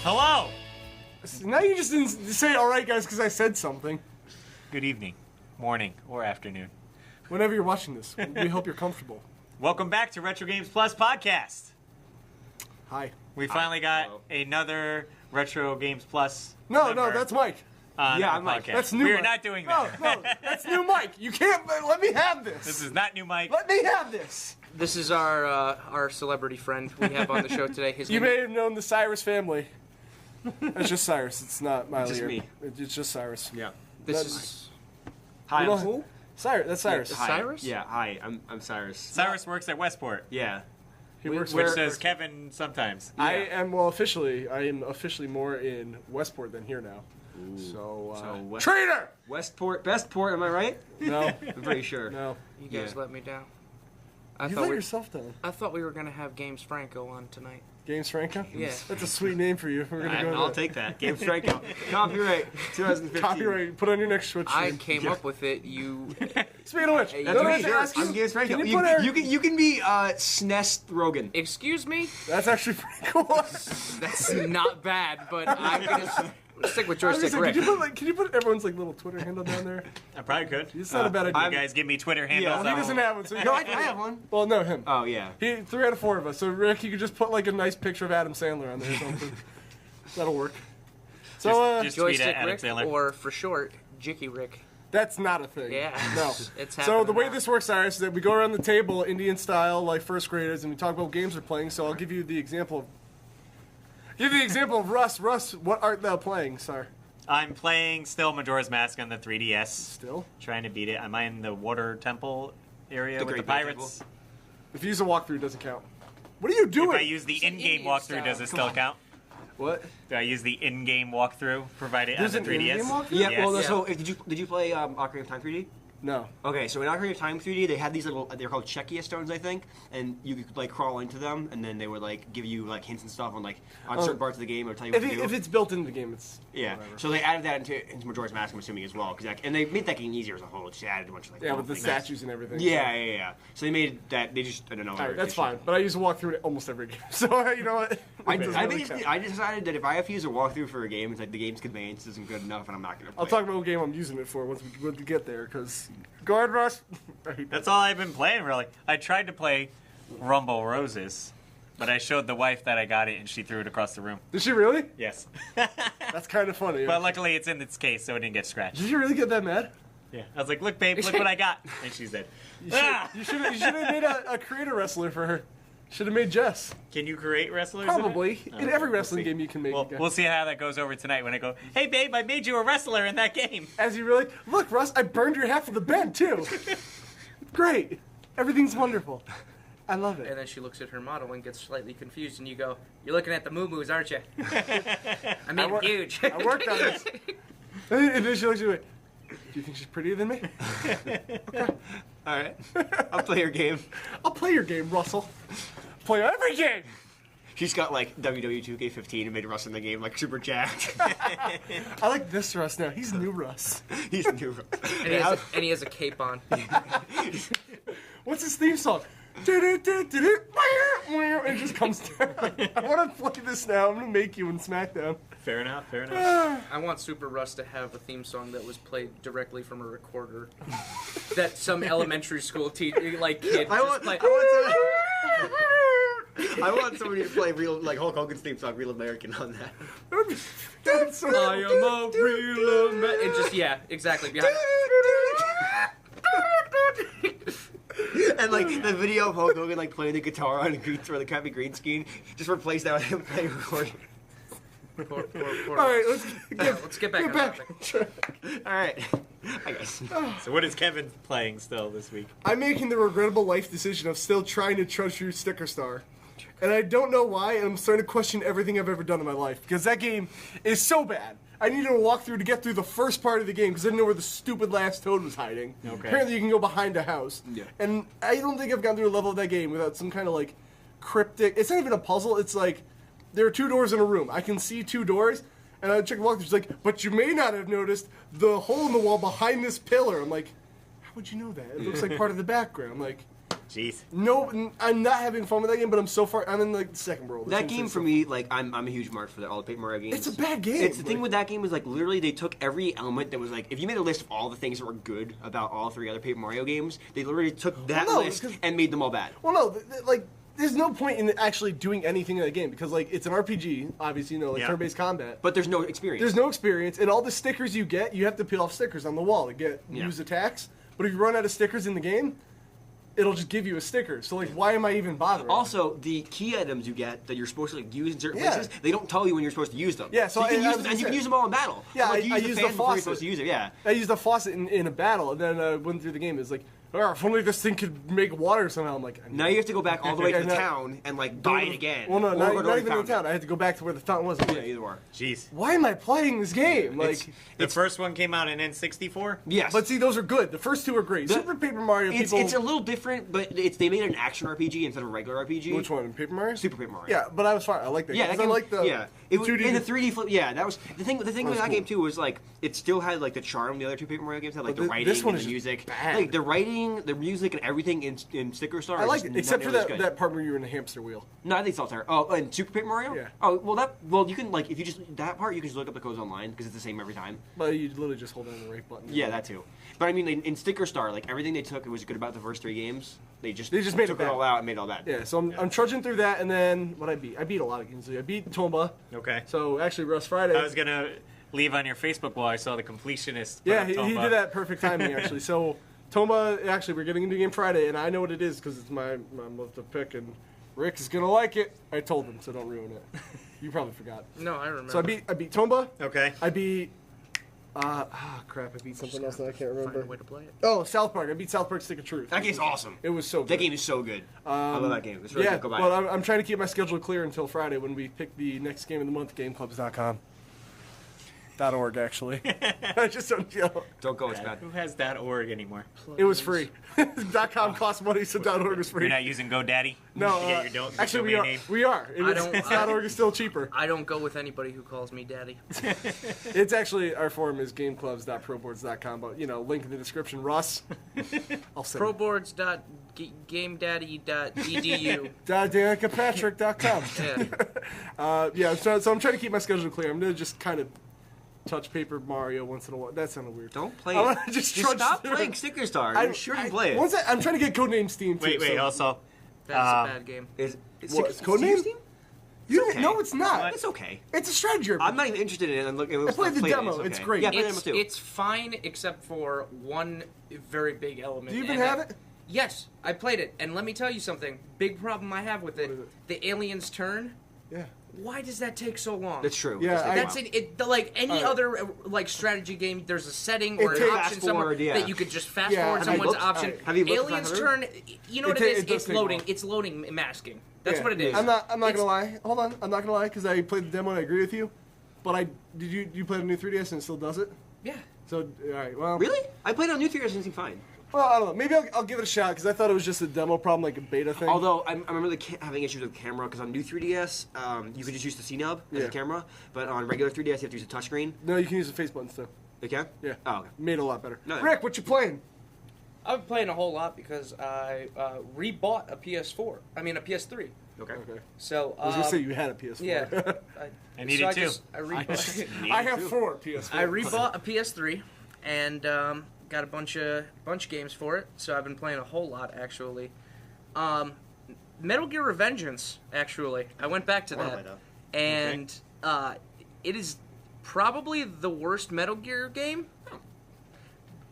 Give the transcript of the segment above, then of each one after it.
Hello! Now you just didn't say alright guys because I said something. Good evening, morning, or afternoon. Whenever you're watching this, we hope you're comfortable. Welcome back to Retro Games Plus podcast. Hi. We finally got another Retro Games Plus No, member that's Mike. on Yeah, the I'm Mike. podcast. That's new We're Mike. not doing that. No, that's new Mike. You can't, let me have this. This is not new Mike. Let me have this. This is our celebrity friend we have on the show today. His You name may have known the Cyrus family. It's just Cyrus. It's not Miley. Just or- me. It's just Cyrus. Yeah. This That- is Hi, You know I'm who? Cyrus. That's Cyrus. Yeah, Hi. Cyrus? Yeah, hi, I'm Cyrus. Cyrus works at Wesport, Yeah. He works which for- says Kevin sometimes. I am officially more in Westport than here now. So traitor. Westport, Bestport, am I right? No, I'm pretty sure. no. You guys Yeah. let me down. I You thought let we yourself down. were gonna have Games Franco on tonight. James Franco. Yeah. That's a sweet name for you. We're gonna go. I'll to take that. Game Strikeout. Copyright 2015. copyright. Put on your next Switch. I stream. came up with it. You Speaking of which, That's don't I me. have to ask you? I'm Games Franco. Can you put our- You can be SNES Rogan. excuse me? That's actually pretty cool. That's not bad, but I'm gonna stick with I was joystick gonna say, Rick. can you put everyone's little Twitter handle down there? I probably could. It's not a bad idea. You guys give me Twitter handles. Well, he doesn't have one, so No, I have one. Well, no, him. Oh, yeah. 3 out of 4 of us. So Rick, you could just put like a nice picture of Adam Sandler on there or something. That'll work. So just tweet Joystick at Adam Rick, Sandler. or for short, Jicky Rick. that's not a thing. Yeah, No. it's So happening the way now. this works, Cyrus, is that we go around the table, Indian style, like first graders, and we talk about what games we're playing. So I'll give you the example of Russ. Russ, what art thou playing, sir? I'm playing still Majora's Mask on the 3DS. Still? Trying to beat it. Am I in the water temple area with the Great Big pirates? If you use a walkthrough, it doesn't count. What are you doing? If I use the It's an in-game Indian walkthrough, style. does it still count? What? Do I use the in-game walkthrough provided There's on the an 3DS? in-game walkthrough? Yeah, Yes. well, Yeah. so did you play Ocarina of Time 3D? No. Okay, so in Ocarina of Time 3D, they had these little, they're called Czechia stones, I think, and you could like crawl into them, and then they would like give you like hints and stuff on like on certain parts of the game, or tell you what to do. If it's built into the game, it's Yeah, whatever. so they added that into Majora's Mask, I'm assuming as well, cause and they made that game easier as a whole. Just added a bunch of like Yeah, little with the things. statues and everything. Yeah. So they made that. They just I don't know. All right, that's fine. But I use a walkthrough to almost every game. So, you know what? I Doesn't I really count. decided that if I have to use a walkthrough for a game, it's like the game's conveyance isn't good enough, and I'm not gonna play. I'll talk about what game I'm using it for once we get there, because... Go ahead, Russ. I hate that. That's all I've been playing, really. I tried to play Rumble Roses, but I showed the wife that I got it, and she threw it across the room. Did she really? Yes. That's kind of funny. But luckily, it's in its case, so it didn't get scratched. Did you really get that mad? Yeah. I was like, look, babe, look what I got. And she said, ah! You should have made a creator wrestler for her. Should have made Jess. Can you create wrestlers? in it? Probably. In every wrestling see. game you can make. Well, we'll see how that goes over tonight when I go, hey, babe, I made you a wrestler in that game. As you really... Look, Russ, I burned your half of the bed, too. Great. Everything's wonderful. I love And it. then she looks at her model and gets slightly confused, and you go, "You're looking at the moo-moos, aren't you?" I mean, wor- huge. I worked on this. And then she looks at me, do you think she's prettier than me? All right, I'll play your game. I'll play your game, Russell. Play every game. She's got like WWE 2K15 and made Russ in the game like super jacked. I like this Russ now. He's new Russ. He's new. and he has a cape on. What's his theme song? It just comes down. I want to play this now. I'm going to make you in SmackDown. Fair enough, fair enough. I want Super Russ to have a theme song that was played directly from a recorder. That some elementary school kid just play. I want somebody to play real like Hulk Hogan's theme song, Real American, on that. That's so I am a real man. It just exactly behind. And like the video of Hulk Hogan like playing the guitar on a green for the crappy green screen, just replace that with him playing recording. Poor All right, let's get back on topic. All right, I guess. So what is Kevin playing still this week? I'm making the regrettable life decision of still trying to trust your Sticker Star. And I don't know why, and I'm starting to question everything I've ever done in my life. Because that game is so bad. I needed a walkthrough to get through the first part of the game because I didn't know where the stupid last toad was hiding. Okay. Apparently you can go behind a house. Yeah. And I don't think I've gone through a level of that game without some kind of like cryptic... It's not even a puzzle, it's like there are 2 doors in a room. I can see 2 doors, and I check the walkthrough. It's like, but you may not have noticed the hole in the wall behind this pillar. I'm like, how would you know that? It looks like part of the background. I'm like... Jeez. No, I'm not having fun with that game, but I'm in like the second world. That game for me, like I'm a huge mark for all the Paper Mario games. It's a bad game. It's the thing with that game is like literally they took every element that was like if you made a list of all the things that were good about all 3 other Paper Mario games, they literally took that list and made them all bad. Well, no, like there's no point in actually doing anything in that game because like it's an RPG, obviously, turn-based combat. But there's no experience. There's no experience, and all the stickers you get, you have to peel off stickers on the wall to use attacks. But if you run out of stickers in the game, it'll just give you a sticker. So like, why am I even bothering? Also, the key items you get that you're supposed to like, use in certain places, they don't tell you when you're supposed to use them. Yeah, so you can use them, and you can use them all in battle. Yeah, like, I used the before you're faucet. supposed to use it. Yeah. I used the faucet in a battle, and then went through the game. It's like, oh, if only this thing could make water somehow. I'm like, now you have to go back all the way to the town and like buy it again. Well, no, Or not go to even the in the town. I had to go back to where the fountain was. Yeah, either or. Jeez. Why am I playing this game? Like, The first one came out in N64? Yes. but see, those are good. The first 2 are great. Super Paper Mario. It's a little different, but they made it an action RPG instead of a regular RPG. Which one? Paper Mario? Super Paper Mario. Yeah, but I was fine. I like that. Yeah, that I game, like the it was 2D. in the 3D flip. Yeah, that was the thing. The thing with that cool. game too was like it still had like the charm the other 2 Paper Mario games had, like But the writing, this one and is the just music, bad. like the writing, the music, and everything in Sticker Star. I is like just it, except for not nearly as good. that part where you're in a hamster wheel. No, I think it's all terrible. Oh, and Super Paper Mario. Yeah. Oh, you can like if you just that part you can just look up the codes online because it's the same every time. But you literally just hold down the right button. Yeah, that too. But I mean, in Sticker Star, like everything they took, it was good about the first 3 games. They just made took it bad. all out and made it all bad. Yeah, so I'm trudging through that, and then what I beat a lot of games. I beat Tomba. Okay. So actually, Russ Friday. I was going to leave on your Facebook wall. I saw the completionist. put Yeah, up he Tomba. did that perfect timing actually. So Tomba, actually, we're getting into game Friday, and I know what it is because it's my month to pick, and Rick is gonna like it. I told him, so don't ruin it. You probably forgot. No, I remember. So I beat Tomba. Okay. I beat. Crap! I beat something else that I can't Find remember. a way to play it. Oh, South Park. I beat South Park Stick of Truth. That game's awesome. It was so good. That game is so good. I love that game. It's really Yeah, good. Go buy well, it. I'm trying to keep my schedule clear until Friday when we pick the next game of the month. GameClubs.com. .org actually. I just don't feel. Don't go. It's bad. Who has .org anymore? It was free. .com costs money, so .org was free. You're not using GoDaddy? No, To get your actually we domain are. name? We are. It's .org is still cheaper. I don't go with anybody who calls me daddy. It's actually our forum is gameclubs.proboards.com, but link in the description. Russ, I'll send it. Proboards.gamedaddy.edu. DanicaPatrick.com. Yeah. So I'm trying to keep my schedule clear. I'm gonna just kind of touch Paper Mario once in a while. That sounded weird. Don't play I it. wanna just trudge stop through playing it. Sticker Star. I'm sure you play it. I'm trying to get Codename Steam too. Wait, so- also, That's a bad game. It's What, Sticker- Codename? Steam? You okay. No, it's not. It's okay. It's a strategy RPG. I'm not even interested in it. And look, I played the demo. It's great. Yeah, I played the demo too. It's fine except for one very big element. Do you even and have that- it? Yes, I played it, and let me tell you something. Big problem I have with it: What is it? the alien's turn. Yeah. Why does that take so long? That's true. Yeah, That's it. Like any Alright. other like strategy game, there's a setting or It an takes- option Fast somewhere forward, yeah. that you could just fast Yeah, forward have you someone's looked? option. Alright. Have you looked at Alien's Fast turn. You know what It it is? does It's take loading. long. It's loading masking. That's Yeah. what it is. I'm not It's- gonna lie. Hold on. I'm not gonna lie because I played the demo and I agree with you. But you played a new 3DS and it still does it? Yeah. So all right. Well. Really? I played on New 3DS and it seemed fine. Well, I don't know. Maybe I'll give it a shot because I thought it was just a demo problem, like a beta thing. Although I remember having issues with the camera because on New 3DS you could just use the C nub as Yeah. a camera, but on regular 3DS you have to use a touchscreen. No, you can use the face buttons too. You can? Yeah. Oh, okay. Made it a lot better. No, Rick, what you playing? I've been playing a whole lot because I rebought a PS4. I mean a PS3. Okay. Okay. So I was gonna say you had a PS4. yeah. I need it too. I rebought. I have 4 PS4. I rebought a PS3 and got a bunch of games for it. So I've been playing a whole lot actually. Metal Gear Revengeance actually. I went back to I wanna that, play and it is probably the worst Metal Gear game.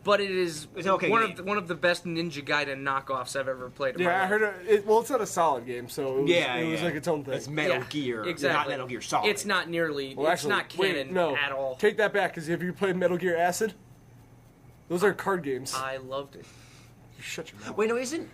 But it is It's an okay one game. of the best Ninja Gaiden knockoffs I've ever played. In my Yeah, I life. heard it. Well, it's not a solid game, so it was like its own thing. It's Metal Yeah, Gear, exactly. not Metal Gear Solid. It's not nearly. Well, it's actually, not canon wait, no. at all. Take that back, because if you played Metal Gear Acid, those are card games. I loved it. You shut your mouth. Wait, no, isn't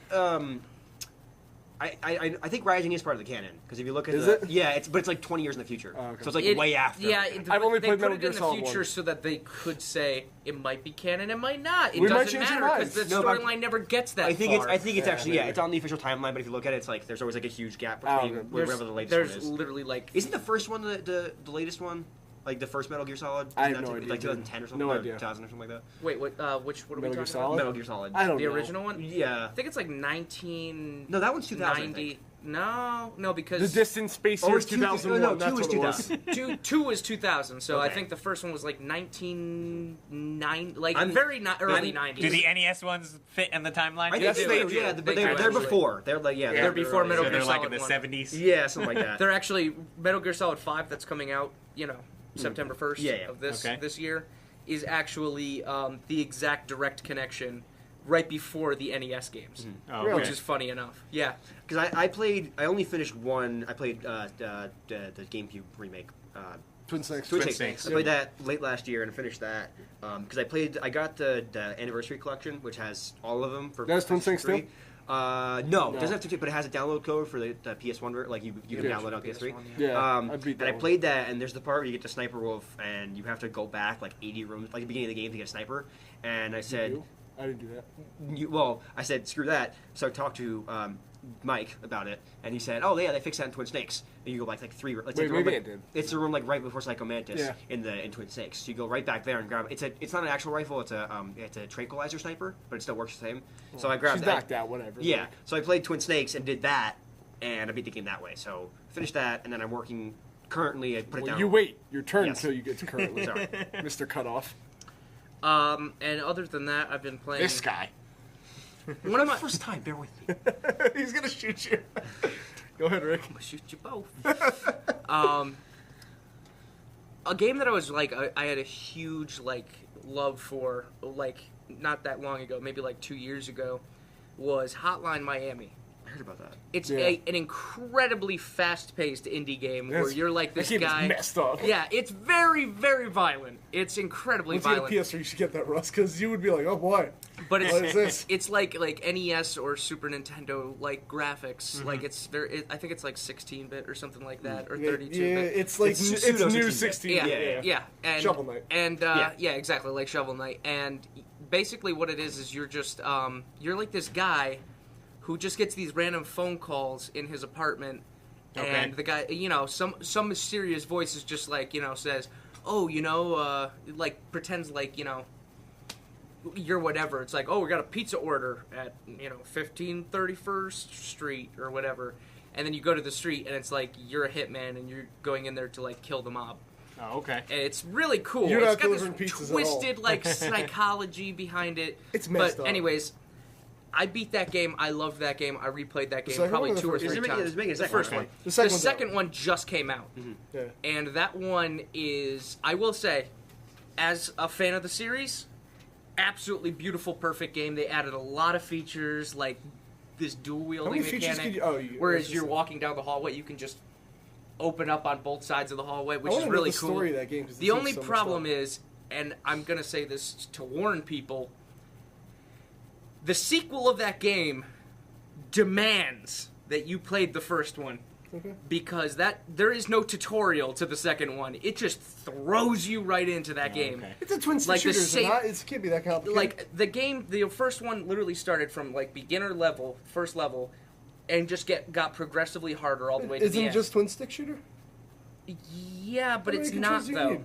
I think Rising is part of the canon because if you look at Is the it? yeah, but it's like 20 years in the future, Oh, okay. so it's like It- way after. Yeah, I've only they played put Metal it Gear in the Solid future 1. so that they could say it might be canon, it might not. It We might doesn't change their matter because the minds. No, but storyline never gets that I think far. it's Yeah, actually maybe. it's on the official timeline, but if you look at it, it's like there's always like a huge gap Oh, between okay. wherever the latest there's one is. literally like Isn't the first one the latest one? Like the first Metal Gear Solid? I have no idea, Like dude. 2010 or something? No or idea. 2000 or something like that? Wait, what are we Metal Gear talking Solid? about? Metal Gear Solid. I don't The know. original one? Yeah. I think it's like 1990. No, that one's 2000, I think. No, The because Distant Space Oh, Years it's 2001. no, that's two was what it was. 2000. two was 2000. So I Okay. think the first one was like 1990, like I'm- early I'm- 90s. Do the NES ones fit in the timeline? I think Yes, they they do. do. Yeah, They but do, they're actually. before. They're like, yeah. They're before Metal So Gear they're like in Solid the 1. 70s. Yeah, something like that. They're actually Metal Gear Solid 5 that's coming out, September 1st Yeah. of this Okay. this year is actually the exact direct connection right before the NES games, Oh, Really? which is funny enough. Yeah. Because I only finished one. I played the GameCube remake. Twin Snakes. Twin Twin Snakes. Snakes. I played that late last year and finished that because I got the anniversary collection, which has all of them for. That's Twin Snakes PS3. too? No, it doesn't have to, but it has a download code for the PS1. Like you can Yeah. download on PS3. Yeah, I beat and that I one. played that, and there's the part where you get to Sniper Wolf, and you have to go back like 80 rooms, like the beginning of the game to get a sniper. And I said, You? I didn't do that. I said, screw that. So I talked to Mike about it, and he said, oh yeah, they fixed that in Twin Snakes. And you go like three. It's Wait, like the room, maybe like, it did. It's the room like right before Psycho Mantis Yeah. in Twin Snakes. So you go right back there and grab it. It's not an actual rifle. It's a tranquilizer sniper, but it still works the same. So I grabbed She's that. knocked out, whatever. Yeah. So I played Twin Snakes and did that, and I beat the game that way. So finished that, and then I'm working currently. I put it Well, down. you wait your turn Yes. until you get to currently. Sorry. Mr. Cutoff. And other than that, I've been playing. This guy. One of my First time, bear with me. He's gonna shoot you. Go ahead, Rick. I'll shoot you both. A game that I was like, I had a huge like love for, like not that long ago, maybe like 2 years ago, was Hotline Miami. I heard about that. It's Yeah. an incredibly fast-paced indie game where Yes. you're like this That game is guy. messed up. Yeah, it's very, very violent. It's incredibly Once you get a violent. PS3, you should get that, Russ, because you would be like, oh boy. But What is this? it's like NES or Super Nintendo like graphics. Mm-hmm. Like it's very. I think it's like 16-bit or something like that, or Yeah, 32-bit. yeah, it's like It's it's pseudo new 16-bit. 16. Yeah. And Shovel Knight. And Yeah. yeah, exactly, like Shovel Knight. And basically, what it is you're just you're like this guy who just gets these random phone calls in his apartment, Okay. and the guy, some mysterious voice is just like, says, oh, like pretends like, you're whatever. It's like, oh, we got a pizza order at 1531st Street or whatever, and then you go to the street and it's like you're a hitman and you're going in there to like kill the mob. Oh, okay. And it's really cool. You're It's not got this delivering pizzas at all. twisted like psychology behind it. It's messed but up. anyways, I beat that game. I loved that game. I replayed that game second probably one or the 2 or first 3 one? times. It's making a The second first one, one. right? The second The one's second out. one just came out, Yeah. and that one is, I will say, as a fan of the series, absolutely beautiful, perfect game. They added a lot of features like this dual How wielding many features mechanic. could you? Oh, you, whereas you're walking down the hallway, you can just open up on both sides of the hallway, which I is wanna know really the cool. story of that game, 'cause it The seems only so messed problem up. is, and I'm gonna say this to warn people, the sequel of that game demands that you played the first one. Okay. Because there is no tutorial to the second one. It just throws you right into that game. okay. It's a twin stick Like the shooter, is it same- not? It can't be that complicated. Like the game, the first one literally started from like beginner level, first level, and just got progressively harder all the way to Isn't the it end. just twin stick shooter? Yeah, but How it's many not controls do you though. need?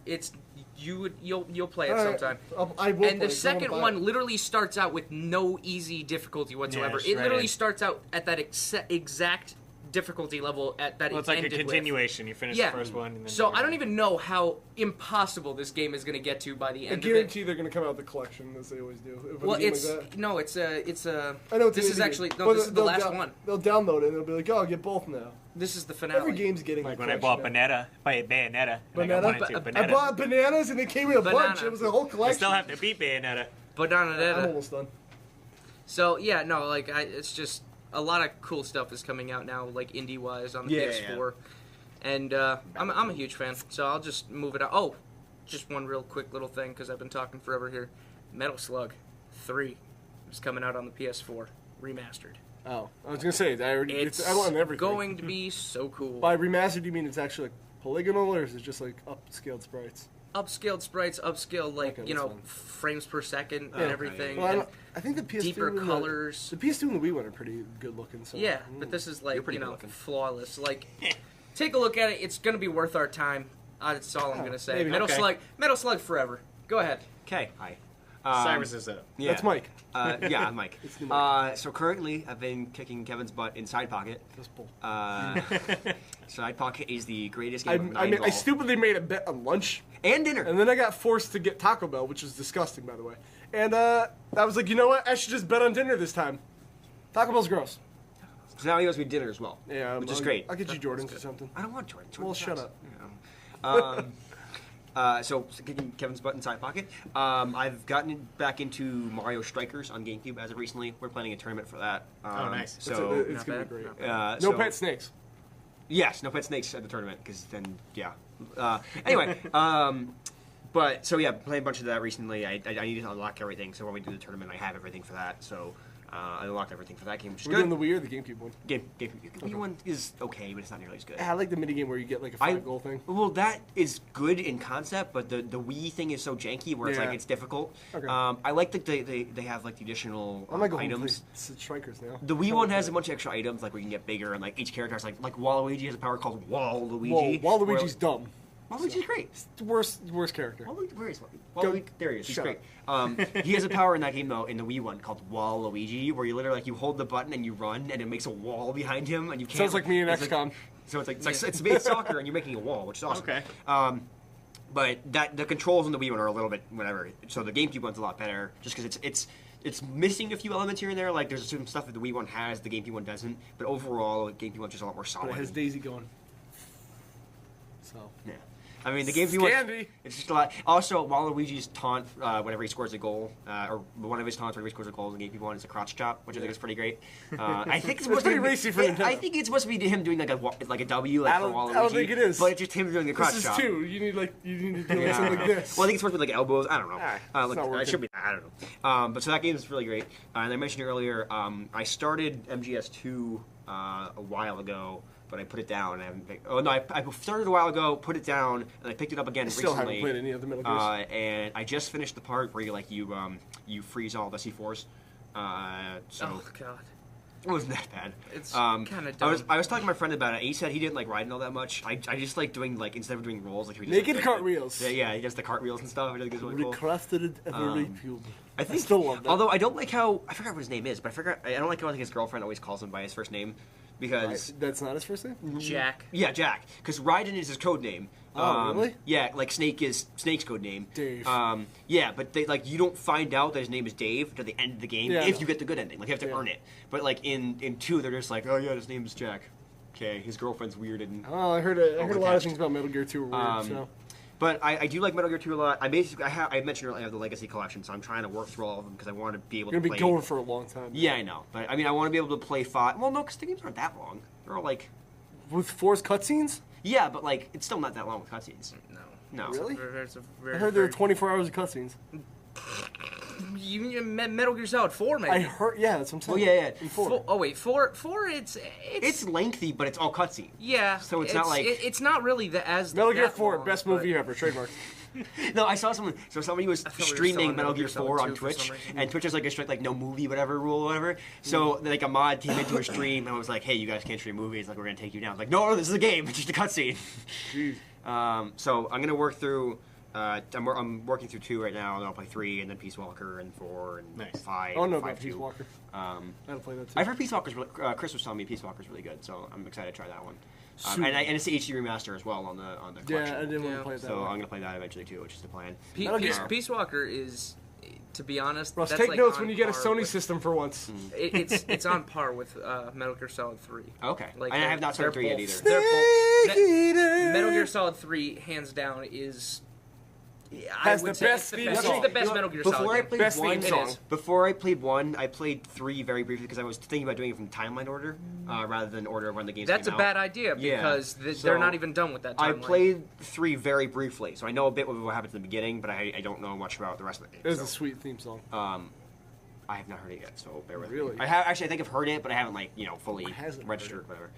It's you'll play it All right, sometime. I will And play the it, so I wanna second buy one it. literally starts out with no easy difficulty whatsoever. it's It right literally in. starts out at that exact difficulty level at that Well, it it's like a ended with. continuation. You finish Yeah. the first one. And then So the I don't even know how impossible this game is going to get to by the I end of guarantee it. they're going to come out with the collection, as they always do. With a Well, game it's like that. no, it's a. I know it's This an is indie actually game. no. But This is the they'll last one. They'll download it and they'll be like, "Oh, I'll get both now." This is the finale. Every game's getting Like a when I bought collection now. Bayonetta. And I got Banana? one and two. I Banana. bought bananas and they came in a bunch. Banana. It was a whole I collection. still have to beat Bayonetta. I'm Banana. almost done. So yeah, no, like it's just a lot of cool stuff is coming out now, like indie wise on the Yeah, PS4, and I'm a huge fan. So I'll just move it on. Oh, just one real quick little thing because I've been talking forever here. Metal Slug 3 is coming out on the PS4 remastered. Oh, I was gonna say It's I want everything. going to be so cool. By remastered, do you mean it's actually like polygonal, or is it just like upscaled sprites? Upscaled sprites, upscaled like Okay, that's fine. frames per second and okay. everything. Well, and I think the PS2 deeper and colors. The PS2 and the Wii one are pretty good looking. So Yeah, but this is like, pretty good looking. flawless. Like, take a look at it. It's going to be worth our time. That's all I'm gonna say. maybe. Metal Slug forever. Go ahead. Okay, hi. Cyrus is up. Yeah. That's Mike. Yeah, I'm Mike. It's the Mike. So currently, I've been kicking Kevin's butt in Side Pocket. That's bull. Side Pocket is the greatest game of I stupidly made a bet on lunch, and dinner. and then I got forced to get Taco Bell, which is disgusting, by the way. And I was like, you know what? I should just bet on dinner this time. Taco Bell's gross. So now he owes me dinner as well. Yeah, which is great. I'll get you Jordans or something. I don't want Jordan. Well, shut up. So kicking Kevin's butt in Side Pocket. I've gotten back into Mario Strikers on GameCube as of recently. We're planning a tournament for that. Oh, nice. So It's gonna Not be bad, great. not No so- pet snakes. Yes, no pet snakes at the tournament because then yeah. Anyway, but so yeah, playing a bunch of that recently. I need to unlock everything. So when we do the tournament, I have everything for that. So I unlocked everything for that game, which is We're good. doing the Wii or the GameCube one. Game Wii one is okay, but it's not nearly as good. I like the minigame where you get like a 5-goal thing. Well, that is good in concept, but the Wii thing is so janky where it's Yeah. like it's difficult. Okay. I like that they have like the additional I'm gonna go items. play Strikers now. The Wii one has a bunch of extra items, like where you can get bigger, and like each character has like Waluigi has a power called Waluigi. Whoa, Waluigi's dumb. Waluigi's great. Worst character. Where is Waluigi? There he is. He's Shut great. He has a power in that game though, in the Wii one called Waluigi, where you literally like you hold the button and you run, and it makes a wall behind him, and you can't. Sounds like me in it's XCOM. So it's soccer, and you're making a wall, which is awesome. Okay. But the controls on the Wii one are a little bit whatever. So the GameCube one's a lot better, just because it's missing a few elements here and there. Like there's some stuff that the Wii one has, the GameCube one doesn't. But overall, the GameCube one's just a lot more But solid. it has Daisy going. So. Yeah. I mean, the GameCube one, Scandi. it's just a lot. Also, Waluigi's taunt whenever he scores a goal, or one of his taunts whenever he scores a goal in the GameCube one is a crotch chop, which I think is pretty great. I think it's supposed to pretty be racy for Nintendo. I think it's supposed to be him doing like a W, like I for don't- Waluigi. I don't think it is. But it's just him doing the crotch This is chop. 2. You need to do Yeah, something I like don't know. this. Well, I think it's supposed to be like elbows. I don't know. Alright, Look, it's not it working. should be. I don't know. But so that game is really great. And I mentioned earlier, I started MGS2 a while ago, but I put it down. I haven't picked, I started a while ago, put it down, and I picked it up again I still recently. haven't played any of the Metal Gears. And I just finished the part where you freeze all the C4s. So Oh god. it wasn't that bad. It's kinda dumb. I was talking to my friend about it. And he said he didn't like riding all that much. I just like doing like instead of doing rolls, like he just Naked like, cartwheels. Yeah, he does the cartwheels and stuff. I think it's really cool. Recrafted it ever refueled. I think still love that. Although I don't like how I forgot what his name is, but I don't like how I think his girlfriend always calls him by his first name because That's not his first name? Jack. yeah, Jack. Because Raiden is his code name. Oh, really? Yeah, like Snake is Snake's code name. Dave. Yeah, but they like you don't find out that his name is Dave until the end of the game Yeah, I if know. you get the good ending. Like you have to Yeah. earn it. But like in 2, they're just like, oh yeah, his name is Jack. Okay, his girlfriend's weird and. Oh, I heard a lot of Overcast. things about Metal Gear 2 are weird, so. But I do like Metal Gear 2 a lot. I mentioned earlier I have the Legacy Collection, so I'm trying to work through all of them because I want to be able You're to going to play. be going for a long time. Yeah, I know. But I mean, I want to be able to play 5. Well, no, because the games aren't that long. They're all like. With forced cutscenes? Yeah, but like it's still not that long with cutscenes. No. No. Really? There's a very, I heard there were very- 24 hours of cutscenes. You Metal Gear Solid 4, maybe. I heard, yeah, that's what I'm Oh saying. yeah, yeah. In 4. Oh wait, 4. It's It's lengthy, but it's all cutscene. yeah. So it's not like- it's not really as Metal Gear that 4, long, best but- movie ever, trademark. No, I saw someone. So somebody was thought we were still streaming on Metal Metal Gear Gear Solid 4 on 2 for Twitch, some reason. and Twitch has like a strict like no movie whatever rule or whatever. So like a mod came into a stream and was like, "Hey, you guys can't stream movies. Like we're gonna take you down." I was like, no, this is a game. It's just a cutscene. Jeez. So I'm gonna work through. I'm working through 2 right now, and then I'll play 3, and then Peace Walker, and 4, and Nice. 5. Oh, no, and about 5 Peace too. Walker. I gotta play that too. I've heard Peace Walker's really, Chris was telling me Peace Walker's really good, so I'm excited to try that one. Super. And it's the HD remaster as well on the collection. Yeah, I didn't want Yeah. to play it that So way. I'm gonna play that eventually too, which is the plan. Metal Gear- Peace Walker is, to be honest, Russ, that's take like notes on when you get a par Sony with- system for once. It's on par with Metal Gear Solid 3. Okay. Like And I have not started they're 3 yet both- either. they're both- Snake Eater. Metal Gear Solid 3, hands down, is. Has I would the say best it's theme It's song. the best Metal Gear Solid. Before I game. played Best one, theme song. It is. Before I played 1, I played 3 very briefly because I was thinking about doing it from timeline order rather than order of when the games That's a came bad out. idea Yeah. because So, they're not even done with that I timeline. played 3 very briefly, so I know a bit of what happens in the beginning, but I don't know much about the rest of the game. It was so, a sweet theme song. I have not heard it yet, so bear with Really? me. I think I've heard it, but I haven't fully hasn't heard registered, whatever.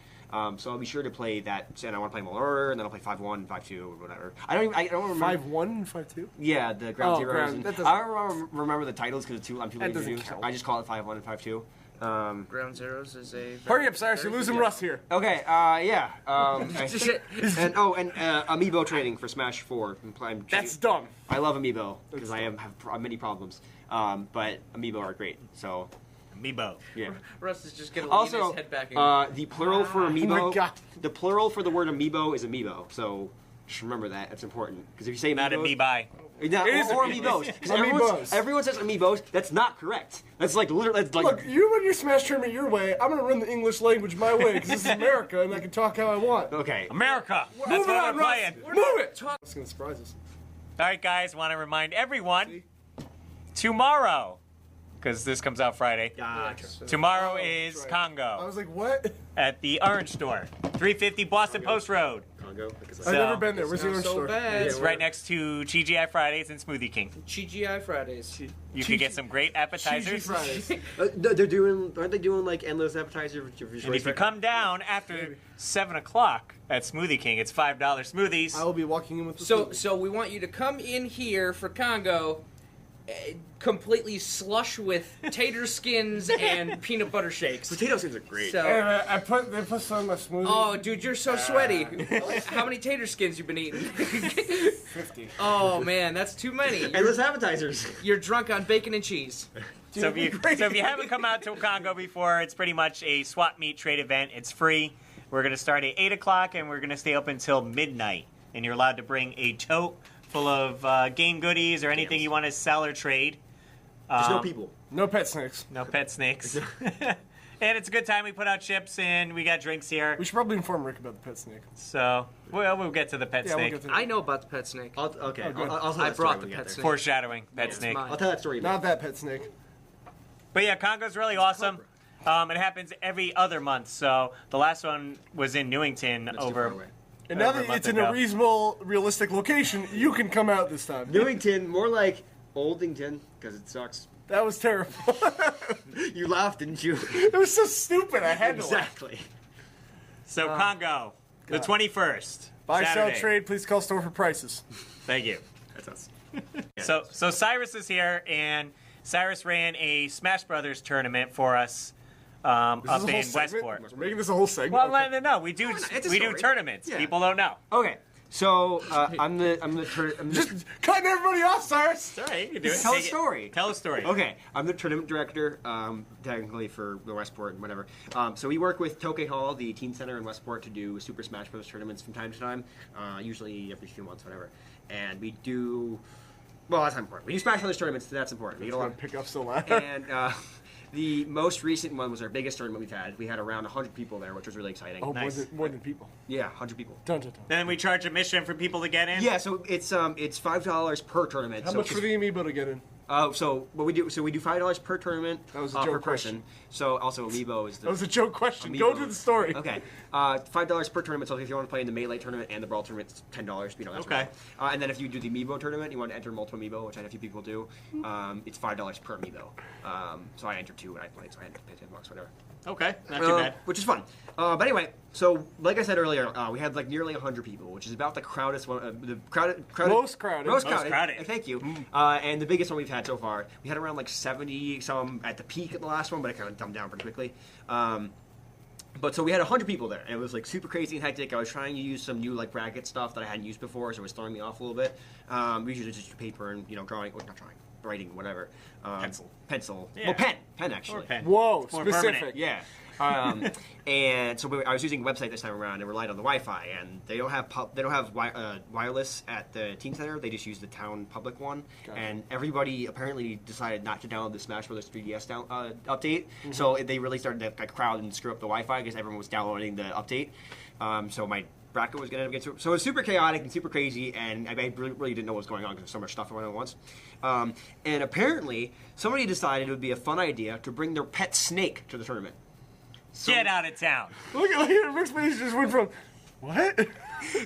So I'll be sure to play that, and I want to play them all in order, and then I'll play 5-1, 5-2, or whatever. I don't remember. 5-1 and 5-2? Yeah, the Ground Oh, Zeroes. Ground- And that doesn't- I don't remember the titles because I'm too That lazy to doesn't do. count. I just call it 5-1 and 5-2. Ground Zeroes is a. Hurry up, Cyrus. You're losing Russ here. Okay, yeah. and amiibo trading for Smash 4. That's dumb. I love amiibo because I have many problems. But amiibo are great. So Amiibo. yeah. Russ is just gonna lean Also, his head back. And the plural for amiibo. my God. The plural for the word amiibo is amiibo. So just remember that. That's important because if you say Not amiibos, amoebi. Yeah, It is or amiibos. amiibos. 'Cause Amiibos. everyone says amiibos. That's not correct. That's like literally. That's like Look, you run your Smash tournament your way. I'm gonna run the English language my way because this is America and I can talk how I want. okay. America. That's Move it what on, we're Russ. playing. Move it. It's gonna surprise us. All right, guys. Want to remind everyone tomorrow, because this comes out Friday. Gotcha. Tomorrow Oh, is that's right. I CONGO was like, what? at the Orange Store, 350 Boston Post Road. CONGO. Because I've So- never been there. Where's the not orange so store? bad. It's right next to TGI Fridays and Smoothie King. GGI Fridays. You can get some great Cheesy appetizers. Fridays. they're doing. Aren't they doing like endless appetizer? And if you come down after 7 o'clock at Smoothie King, it's $5 smoothies. I will be walking in with the So we want you to come in here for Congo, completely slush with tater skins and peanut butter shakes. potato skins are great. So, they put some in my smoothie. oh, dude, you're so sweaty. How many tater skins you been eating? 50. Oh man, that's too many. Endless appetizers. You're drunk on bacon and cheese. So if you haven't come out to Congo before, it's pretty much a swap meet trade event. It's free. We're going to start at 8 o'clock, and we're going to stay open until midnight. And you're allowed to bring a tote full of game goodies or anything you want to sell or trade. There's no people. No pet snakes. No pet snakes. And it's a good time. We put out chips, and we got drinks here. We should probably inform Rick about the pet snake. So we'll get to the pet Yeah, we'll snake. get to I know about the pet snake. Okay. good. I'll tell I that brought story the when we pet get snake. Foreshadowing. Pet It's snake. mine. I'll tell that story. Not that pet snake. But yeah, Congo's really awesome. It happens every other month. So the last one was in Newington That's too far away. And now Over a that month it's in a ago. reasonable, realistic location, you can come out this time. Newington, more like Oldington, because it sucks. That was terrible. You laughed, didn't you? It was so stupid. I had to laugh. Exactly. So Congo, the 21st. Buy, Saturday. sell, trade. Please call store for prices. Thank you. That's us. So Cyrus is here, and Cyrus ran a Smash Brothers tournament for us up This is a in whole segment? Westport. We're making this a whole segment. Well, Okay. no, we do it's a we do story. tournaments. Yeah. People don't know. Okay. So I'm the Just cutting everybody off, Cyrus. All right, you can do it. Tell a Take it. story. Tell a story. Okay, I'm the tournament director, technically for the Wesport and whatever. So we work with Tokay Hall, the teen center in Westport, to do Super Smash Bros. Tournaments from time to time, usually every few months, whatever. And we do, well, that's not important. We do Smash Brothers tournaments, that's important. We get a lot. Pick up so loud. And the most recent one was our biggest tournament we've had. We had around 100 people there, which was really exciting. Oh, Nice. more than people. Yeah, 100 people. Dun, dun, dun. Then we charge admission for people to get in. Yeah, so it's $5 per tournament. How so much for the amiibo to get in? So what we do? So we do $5 per tournament. That was a per joke person. question. So also amiibo is the. That was a joke question. Amiibo. Go to the story. Okay, $5 per tournament. So if you want to play in the Melee tournament and the Brawl tournament, it's $10. That's Okay. right. And then if you do the amiibo tournament, you want to enter multiple amiibo, which I know a few people do. It's $5 per amiibo. So I entered 2 and I played, so I had to pay $10, whatever. Okay, not too bad. Which is fun. But anyway, so like I said earlier, we had like nearly 100 people, which is about the crowdest one, the crowded, Most crowded. most Most crowded. crowded. Thank you. And the biggest one we've had so far, we had around like 70 some at the peak at the last one, but it kind of dumbed down pretty quickly. But so we had 100 people there, and it was like super crazy and hectic. I was trying to use some new like bracket stuff that I hadn't used before, so it was throwing me off a little bit. We usually just do paper and drawing, well, not drawing, writing, whatever. Pencil. Yeah. Well, pen actually. Or pen. Whoa, It's more specific. permanent. Yeah. And so I was using a website this time around and relied on the Wi-Fi, and they don't have wireless at the teen center. They just use the town public one. Gotcha. And everybody apparently decided not to download the Smash Bros. 3DS update. So they really started to like crowd and screw up the Wi-Fi because everyone was downloading the update. So my bracket was going to get so it was super chaotic and super crazy, and I really didn't know what was going on because there's so much stuff going on at once. And apparently somebody decided it would be a fun idea to bring their pet snake to the tournament. Get out of town. Look at Rick's face just went from, what?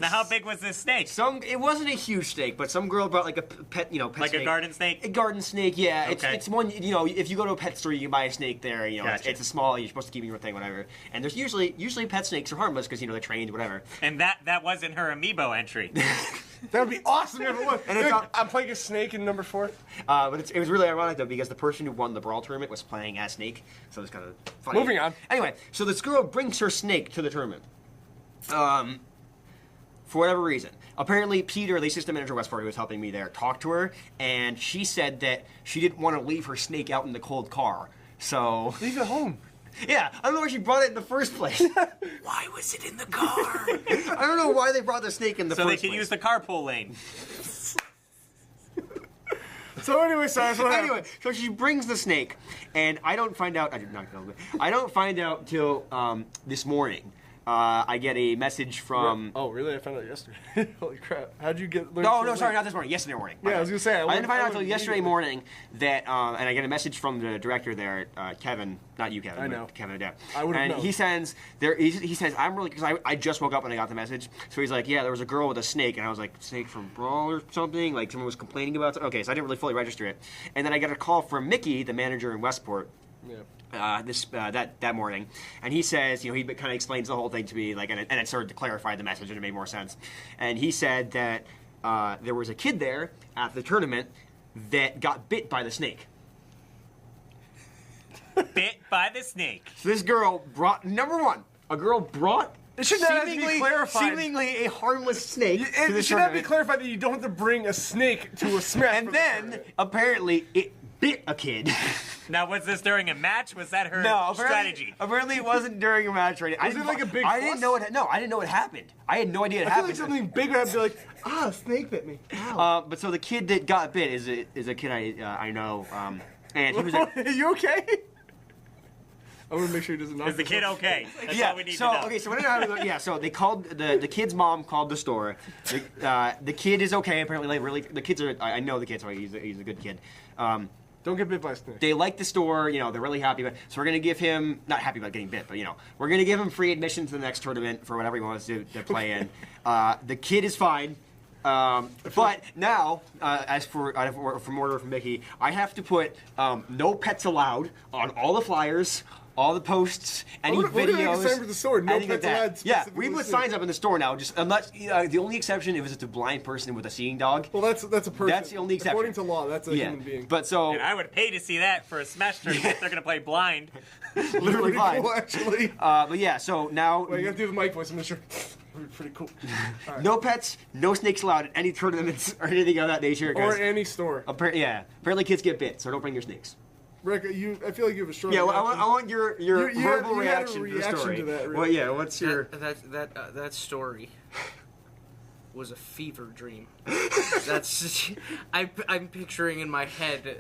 Now, how big was this snake? It wasn't a huge snake, but some girl brought like a pet, pet Like snake. a garden snake? A garden snake, yeah. Okay. It's one, if you go to a pet store, you can buy a snake there. Gotcha. It's a small. You're supposed to keep in your thing, whatever. And there's usually pet snakes are harmless because they're trained, whatever. And that wasn't her amiibo entry. That would be awesome if it was. And it's I'm playing a snake in number 4. But it was really ironic though because the person who won the brawl tournament was playing as Snake, so it's kind of funny. Moving on. Anyway, so this girl brings her snake to the tournament. For whatever reason. Apparently, Peter, the assistant manager of Wesport, who was helping me there, talked to her, and she said that she didn't want to leave her snake out in the cold car. So Leave it home. yeah, I don't know where she brought it in the first place. Why was it in the car? I don't know why they brought the snake in the So first they place. can use the carpool lane. So anyway, Cyrus, what happened? Anyway, so she brings the snake, and I don't find out. I did not know. I don't find out till this morning. I get a message from. Oh, really? I found out yesterday. Holy crap! How'd you get? No, sorry, not this morning. Yesterday morning. Yeah, I was gonna say. I didn't find out until yesterday morning that, and I get a message from the director there, Kevin, not you, Kevin. I know. But Kevin Adair. I would've And known. he says I'm really because I just woke up when I got the message. So he's like, yeah, there was a girl with a snake, and I was like, snake from Brawl or something. Like someone was complaining about. Okay, so I didn't really fully register it, and then I got a call from Mickey, the manager in Westport. Yeah. That morning, and he says, he kind of explains the whole thing to me, like, and it started to clarify the message, and it made more sense. And he said that there was a kid there at the tournament that got bit by the snake. Bit by the snake. So this girl brought a girl brought It should not have to be clarified. seemingly a harmless snake to It the should not be tournament. clarified that you don't have to bring a snake to a smash. And then apparently it bit a kid. Now, was this during a match? Was that her No, strategy? Apparently, it wasn't during a match. Right? Was it like a big I didn't fuss? know it. No, I didn't know it happened. I had no idea it I feel happened. like something big would have to be like, a snake bit me. Ow. But so the kid that got bit is a kid I know, and he was. Are you okay? I want to make sure he doesn't knock Is the kid okay? That's all we need so to know. okay, so what ended up happening? Yeah, so they called the kid's mom called the store. The kid is okay. Apparently, like really, the kids are. I know the kid, so he's a good kid. Don't get bit by a snake. They like the store, they're really happy about it. So we're going to give him, not happy about getting bit, but, we're going to give him free admission to the next tournament for whatever he wants to play in. The kid is fine. But now, as for from order from Mickey, I have to put no pets allowed on all the flyers, all the posts, any We're gonna make a videos. sign for the store, no anything like pets that. allowed Yeah, specifically we put listed. signs up in the store now. Just unless the only exception if it's a blind person with a seeing dog. Well, that's a person. That's the only exception. According to law, that's a human being. But so And I would pay to see that for a Smash tournament. They're going to play blind. literally pretty blind. cool, actually. But yeah, so now Well, you gotta do the mic voice. I'm not sure. That'd be pretty cool. no pets, no snakes allowed at any tournaments or anything of that nature. Or 'cause any store. apparently kids get bit, so don't bring your snakes. Rick, I feel like you have a strong Yeah, well, I reaction. want your You had- verbal you had a reaction to the reaction story. to that, Well, really. yeah, what's your? That story was a fever dream. That's I'm picturing in my head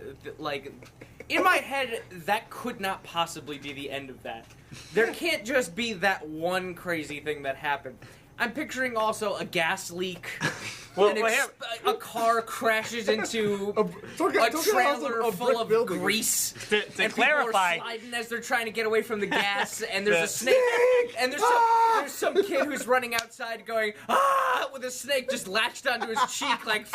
that could not possibly be the end of that. There can't just be that one crazy thing that happened. I'm picturing also a gas leak. A car crashes into a trailer full of grease. To And people clarify, are sliding as they're trying to get away from the gas, and there's a snake, and there's some kid who's running outside going, ah, with a snake just latched onto his cheek, like,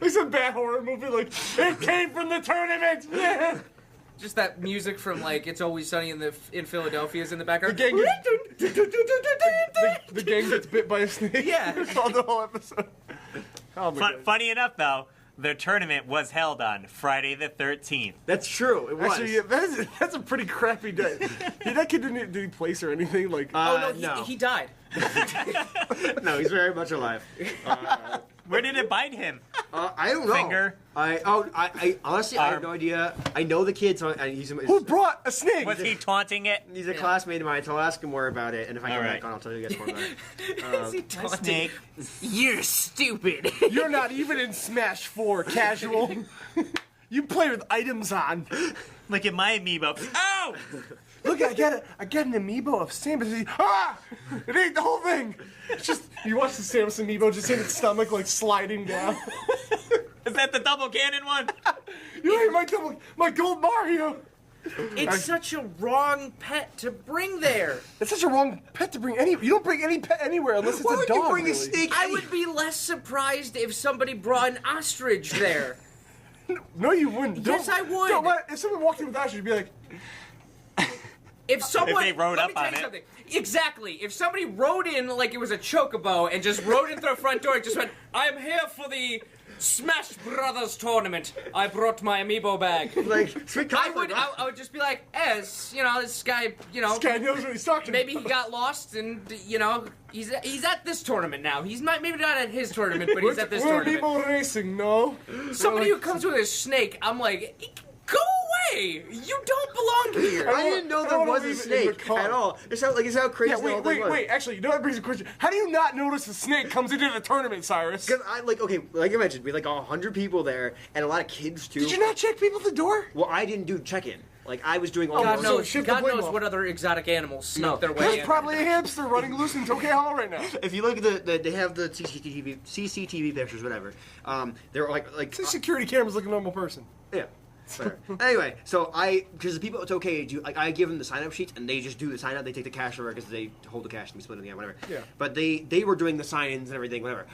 It's a bad horror movie. Like it came from the tournament. Yeah. just that music from, like, It's Always Sunny in Philadelphia is in the background. The gang gets bit by a snake. Yeah. Called the whole episode. Oh my God. funny enough, though, the tournament was held on Friday the 13th. That's true. It was. Actually, yeah, that's a pretty crappy day. That kid did he place or anything? Like, Oh, no, no. he died. No, he's very much alive. Where did it bite him? I don't know. Finger? I honestly I have no idea. I know the kid, so who brought a snake? Was he taunting it? he's a classmate of mine, so I'll ask him more about it, and if I All come right. back on, I'll tell you guys more about it. Is he taunting? Snake. You're stupid. You're not even in Smash 4, casual. You play with items on. Look at my amiibo. Ow! Look, I got an amiibo of Samus. Ah! It ate the whole thing. It's just you watch the Samus amiibo just in its stomach like sliding down. Is that the double cannon one? You ate my gold Mario. It's such a wrong pet to bring there. It's such a wrong pet to bring any. You don't bring any pet anywhere unless it's Why a would dog. you bring really. a snake? I would be less surprised if somebody brought an ostrich there. No, you wouldn't. Yes, I would. Don't let, if someone walked in with ostrich, you'd be like, If someone they rode let me up tell on you it. something. Exactly. If somebody rode in like it was a chocobo and just rode in through the front door and just went, "I'm here for the Smash Brothers tournament. I brought my amiibo bag." Like, sweet I conflict. would just be like, "Ez, you know, this guy, you know, This guy knows what he's talking maybe he about. got lost and you know, he's at this tournament now. He's not maybe not at his tournament, but he's at this We're tournament." people racing, no? Somebody who comes with a snake, I'm like, "Go away! You don't belong here." I didn't know I there don't was wanna a leave it in the snake car. at all. It's how crazy Yeah, the whole thing was. wait. Actually, you know what brings a question? How do you not notice a snake comes into the tournament, Cyrus? Because okay, like I mentioned, we had like 100 people there and a lot of kids too. Did you not check people at the door? Well, I didn't do check-in. Like I was doing all God those. no, knows, shift the God blame knows off. what other exotic animals snuck No. their way There's in. probably a hamster running loose in Tokyo Hall right now. If you look at they have the CCTV pictures, whatever. They're like This security cameras like a normal person. yeah. Whatever. Anyway, so because the people, it's okay. I give them the sign-up sheets, and they just do the sign-up. They take the cash over because they hold the cash and we split it in the end, whatever. Yeah. But they were doing the sign-ins and everything, whatever.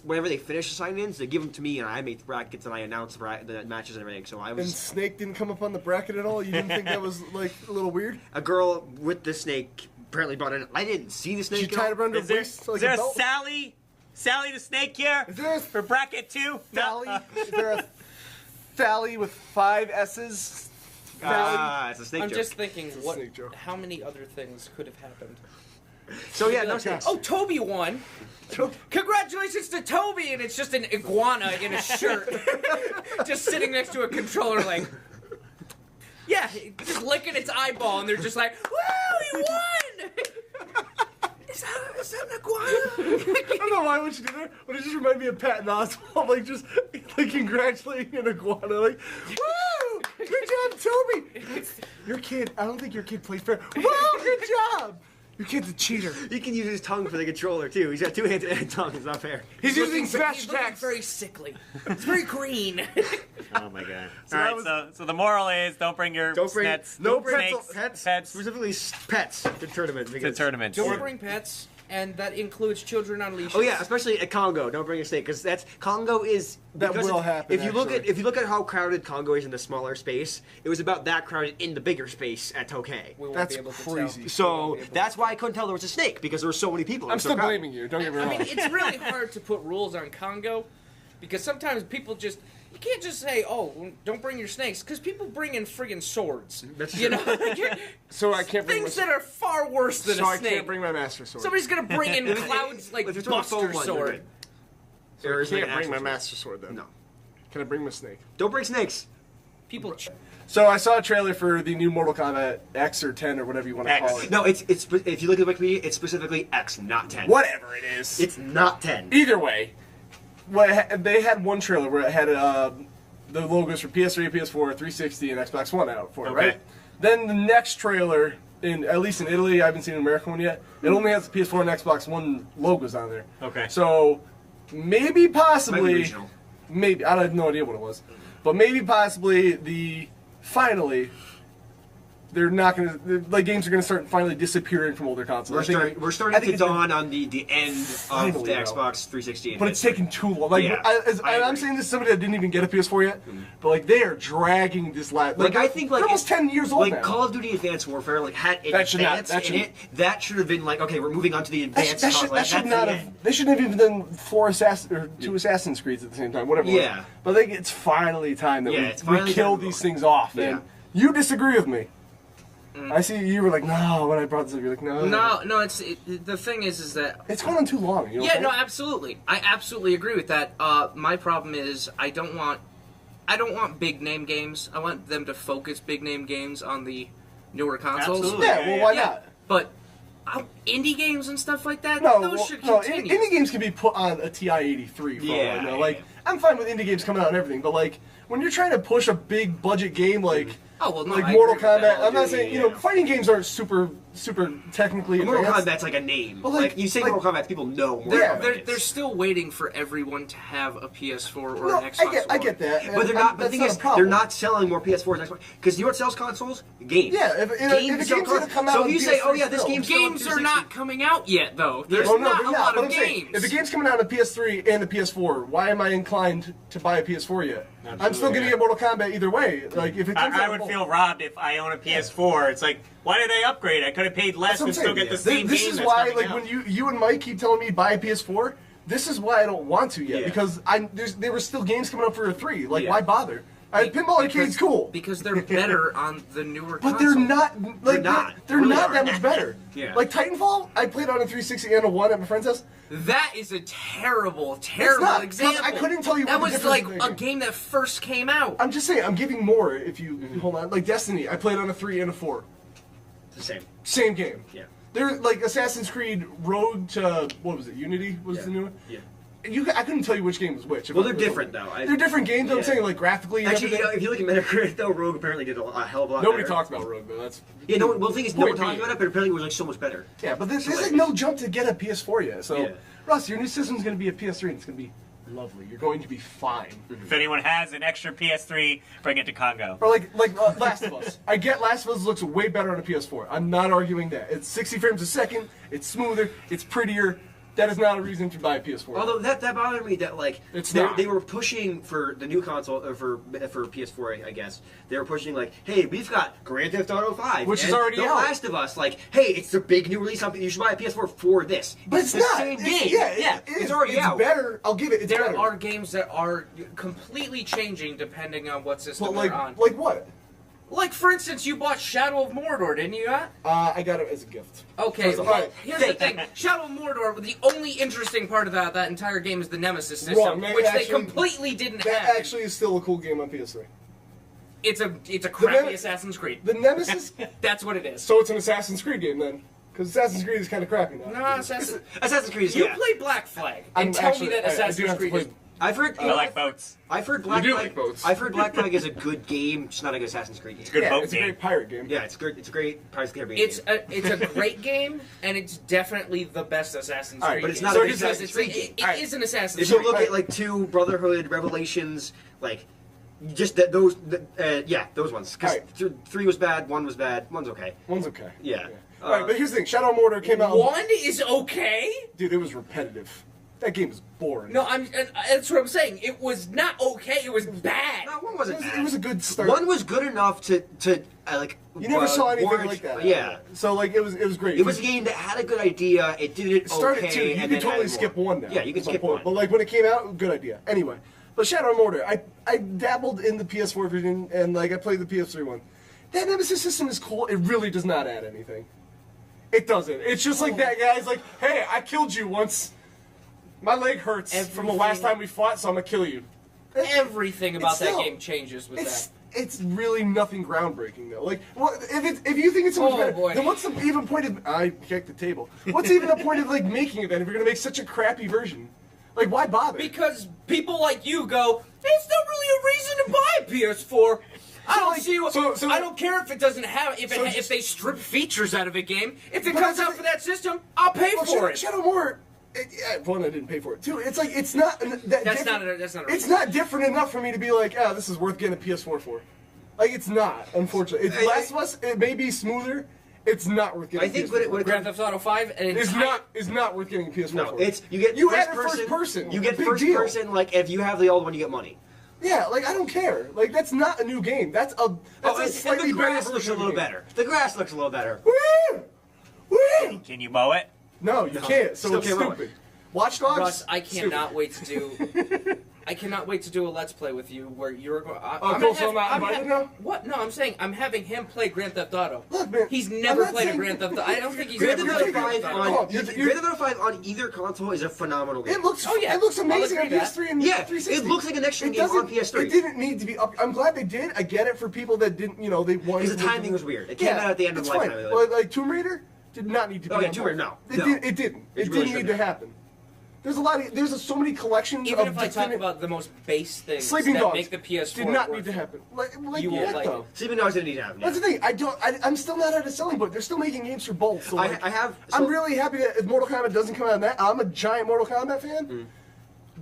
Whenever they finish the sign-ins, they give them to me, and I make the brackets and I announce the matches and everything. So I And was Snake didn't come up on the bracket at all? You didn't think that was, like, a little weird? a girl with the snake apparently brought in. I didn't see the Did snake. you tie it around her Is there, waist like is there a a belt? Sally the snake here Is there a for bracket 2? Thally? Is there a Thally with 5 S's? It's a snake I'm joke. just thinking, a what? snake joke. How many other things could have happened? So yeah, Be no like, snakes. oh, Toby won. Congratulations to Toby, and it's just an iguana in a shirt, just sitting next to a controller, like, yeah, just licking its eyeball, and they're just like, "Woo, he won!" Is that an iguana? I don't know why would you do that, but it just reminded me of Patton Oswalt, like just like congratulating an iguana, like, woo! Good job, Toby! Your kid, I don't think your kid played fair. Wow, good job! Your kid's a cheater. He can use his tongue for the controller too. He's got 2 hands and a tongue. It's not fair. He's using smash He's looking attacks. very sickly. It's very green. Oh my god. So All that right, was- so the moral is don't bring your Don't bring snets, no snakes, pets, specifically pets to tournament. to Because, tournaments. Don't bring pets, and that includes children on leashes. Oh yeah, especially at CONGO. Don't bring a snake because CONGO is That because will happen, If you actually. look at how crowded CONGO is in the smaller space, it was about that crowded in the bigger space at Tokay. We won't That's be able to crazy. tell. So that's why I couldn't tell there was a snake because there were so many people. It I'm was so still crowded. blaming you, don't get me I wrong. mean, it's really hard to put rules on Congo because sometimes people just. You can't just say, "Oh, don't bring your snakes," because people bring in friggin' swords. That's you true. know, So I can't bring things my, that are far worse than so a I snake. can't bring my master sword. Somebody's gonna bring in Cloud's like If you're talking Buster phone ones, they're sword. good. So Or I is it can't an bring my actual master sword then. No, Can I bring my snake? don't bring snakes. People. So I saw a trailer for the new Mortal Kombat X or 10 or whatever you want to X. call it. No, it's if you look at Wikipedia, it's specifically X, not 10. Whatever it is. It's not 10. Either way, they had one trailer where it had the logos for PS3, PS4, 360, and Xbox One out for it, Okay. right? Then the next trailer, at least in Italy, I haven't seen an American one yet, it only has the PS4 and Xbox One logos on there. Okay. So maybe, Might be possibly, regional. maybe, I have no idea what it was, but maybe possibly finally, they're not going to, like, games are going to start finally disappearing from older consoles. We're I starting think to it's been- dawn on the end of Finally, the though. Xbox 360. and But it's history. taking too long. Like, Yeah, I I I'm agree. saying this to somebody that didn't even get a PS4 yet, but like they are dragging this last. Like I think like they're almost 10 years old like now. Call of Duty Advanced Warfare like had That should not- advance that in should- it. That should have been like okay, we're moving on to the advanced. that should that's not the have. end. They shouldn't have even done 4 two Assassin's Creeds at the same time. Whatever. Yeah. But I think it's finally time that Yeah, it's we finally kill time to these go. things off. Yeah. And you disagree with me. I see you were like, no. When I brought this up, you're like, no. No, the thing is that It's going on too long. You know yeah, what no, I'm saying? absolutely. I absolutely agree with that. My problem is I don't want big name games. I want them to focus big name games on the newer consoles. Absolutely. Yeah. Well, why Yeah, not? but indie games and stuff like that, No, those well, should no. continue. Indie games can be put on a TI-83 for all Yeah, I know. yeah. Like, I'm fine with indie games coming out and everything, but like when you're trying to push a big budget game like oh well, no, like I Mortal agree with that. Kombat, I'm not Duty, saying yeah. fighting games aren't super super technically Mortal advanced. Kombat's like a name. Well, like you say like- Mortal Kombat, people know Mortal Yeah, Kombat. They're still waiting for everyone to have a PS4 or No, an Xbox One. I get that. But they're not. But the thing is, a problem. they're not selling more PS4s and Xbox because you know what sells consoles? Games. Yeah, if a Games game's sell gonna consoles. come out So on if you say, PS3 "Oh yeah, this still. game's Games are not coming out yet, though. There's Well, no, not but a yeah, lot but of I'm saying, games. if a game's coming out on PS3 and the PS4, why am I inclined to buy a PS4 yet? I'm still gonna get Mortal Kombat either way. Like if it comes I out would both. feel robbed if I own a PS4. It's like, why did they upgrade? I could have paid less That's what I'm and still saying. get the This same this game is that's why, coming like, out. when you and Mike keep telling me buy a PS4, this is why I don't want to yet Yeah. because there were still games coming up for a 3. Like, Yeah. why bother? Pinball Arcade's cool, Because they're better on the newer but console. they're not. Like, they're Really not are. that much better. Yeah. Like Titanfall, I played on a 360 and a 1 at my friend's house. That is a terrible not, 'cause example. I couldn't tell you that what the was difference like is in a the game that first came out. I'm just saying, I'm giving more if you hold on. Like Destiny, I played on a 3 and a 4. It's the same. Same game. Yeah. They're like Assassin's Creed Road to what was it? Unity was the new one. Yeah. I couldn't tell you which game was which. Well, they're different though. They're different games. I'm Yeah. saying like graphically. And Actually, you know, everything. if you look at Metacritic, though, Rogue apparently did a hell of a lot Nobody better. talks about Rogue though. That's Yeah, no. Well, the thing is, no one Point talks being. about it, but apparently it was like so much better. yeah, but there's Hilarious. like no jump to get a PS4 yet. So, Yeah. Russ, your new system's gonna be a PS3, and it's gonna be lovely. You're going to be fine. If anyone has an extra PS3, bring it to Congo. Or like Last of Us. I get Last of Us looks way better on a PS4. I'm not arguing that. It's 60 frames a second. It's smoother. It's prettier. That is not a reason to buy a PS4. Although that bothered me that like It's they, not. they were pushing for the new console for PS4 I guess they were pushing like, hey, we've got Grand Theft Auto 5 Which is and already The out. Last of Us, like, hey, it's the big new release, something you should buy a PS4 for this. but it's the not. same It's- game. Yeah, it's already out. better. I'll give it. It's There better. are games that are completely changing depending on what system But they're on. like what? Like, for instance, you bought Shadow of Mordor, didn't you? I got it as a gift. Okay, First of well, all, here's the thing. Shadow of Mordor, the only interesting part of that entire game is the Nemesis system, Wrong, man. which they Actually, completely didn't That have. actually is still a cool game on PS3. It's a crappy Nem- Assassin's Creed. The Nemesis. That's what it is. So it's an Assassin's Creed game then, because Assassin's Creed is kind of crappy now. No, Assassin's... Assassin's Creed is You yeah. play Black Flag, I'm and tell actually- me that I do Assassin's have to Creed play- is... I've heard I like boats. I've heard Black do Flag. like boats. I've heard Black Flag is a good game, just not a good Assassin's Creed game. Good Yeah, boat it's a game. great pirate game. Yeah, it's great. It's a great Pirates of the Caribbean game. It's a great game, and it's definitely the best Assassin's All right, Creed but it's game. not a Because Assassin's it's Creed it game. is an Assassin's If you Creed. look at like 2 Brotherhood, Revelations, like just that those those ones. Because Alright. 3 was bad, 1 was bad, 1's okay. One's okay. Yeah. All right, but here's the thing: Shadow of Mordor came out. One is okay? Dude, it was repetitive. That game was boring. No, that's what I'm saying. It was not okay, it was bad. No, 1 it wasn't was, bad. it was a good start. 1 was good enough to like. You never saw anything warrant- like that. Yeah. So like it was great. It was a game that had a good idea. It did it It started okay. two. You and can then totally added skip more. one now. Yeah, you can That's my skip point. one. But like when it came out, good idea. Anyway, but Shadow of Mordor, I dabbled in the PS4 version and like I played the PS3 one. That Nemesis system is cool. It really does not add anything. It doesn't. It's just like that guy's like, hey, I killed you once. My leg hurts from the last Everything- time we fought, so I'm gonna kill you. Everything about It's that still- game changes with It's that. it's really nothing groundbreaking though. Like, what if you think it's so much Oh, better, boy. then what's the even point of? I kicked the table. What's even the point of like making it then if you're gonna make such a crappy version? Like, why bother? Because people like you go, there's not really a reason to buy a PS4. I don't like, see what. so- I don't care if it doesn't have if So if just- they strip features out of a game. If it But comes that's out the- for that system, I'll pay Well, for it. Shadow Mordor. One, I didn't pay for it. Two, it's like it's not that That's different. not a- that's not a It's reason. not different enough for me to be like, ah, this is worth getting a PS4 for. Like, it's not. Unfortunately, it's Last of Us. It may be smoother. It's not worth getting. I think a what PS4 it Grand Theft Auto 5 and is not worth getting a PS4 No, for. it's you get You first added first person. You get Big first deal. person. Like if you have the old one, you get money. Yeah, like I don't care. Like that's not a new game. That's a And slightly the better grass looks version a of the little game. better. The grass looks a little better. Woo! Woo! Can you mow it? No, you can't. So Still it's can't mow it. stupid. Watch Dogs. Russ, I cannot stupid. wait to do. I cannot wait to do a Let's Play with you where you're going. Oh, cool, so I'm not invited now? What? No, I'm saying I'm having him play Grand Theft Auto. Look, man, He's I'm never not played a saying- Grand Theft Auto. I don't think he's Grand ever Theft played Auto a Grand 5 Theft Auto. on you're- Grand Theft Auto 5 on either console is a phenomenal game. It looks. Oh, yeah. It looks amazing I'll on agree with PS3 and Yeah, 360. it looks like an next-gen It game on doesn't- PS3. It didn't need to be up. I'm glad they did. I get it for people that didn't. You know, they wanted. Because the timing was weird. It came out at the end of it's the fine. lifetime. Like Tomb Raider did not need to be. Oh, yeah, on Tomb both. Raider, no. It No. didn't. It It didn't really need to shouldn't have. happen. There's so many collections Even of if I talk about the most base things Sleeping that Dogs make the PS4 did not work need to for happen. me. Like You what, won't like though? it. Sleeping Dogs didn't need to happen. That's the thing. I'm still not at a selling point. They're still making games for both. So like, I have. So, I'm really happy that if Mortal Kombat doesn't come out on that, I'm a giant Mortal Kombat fan.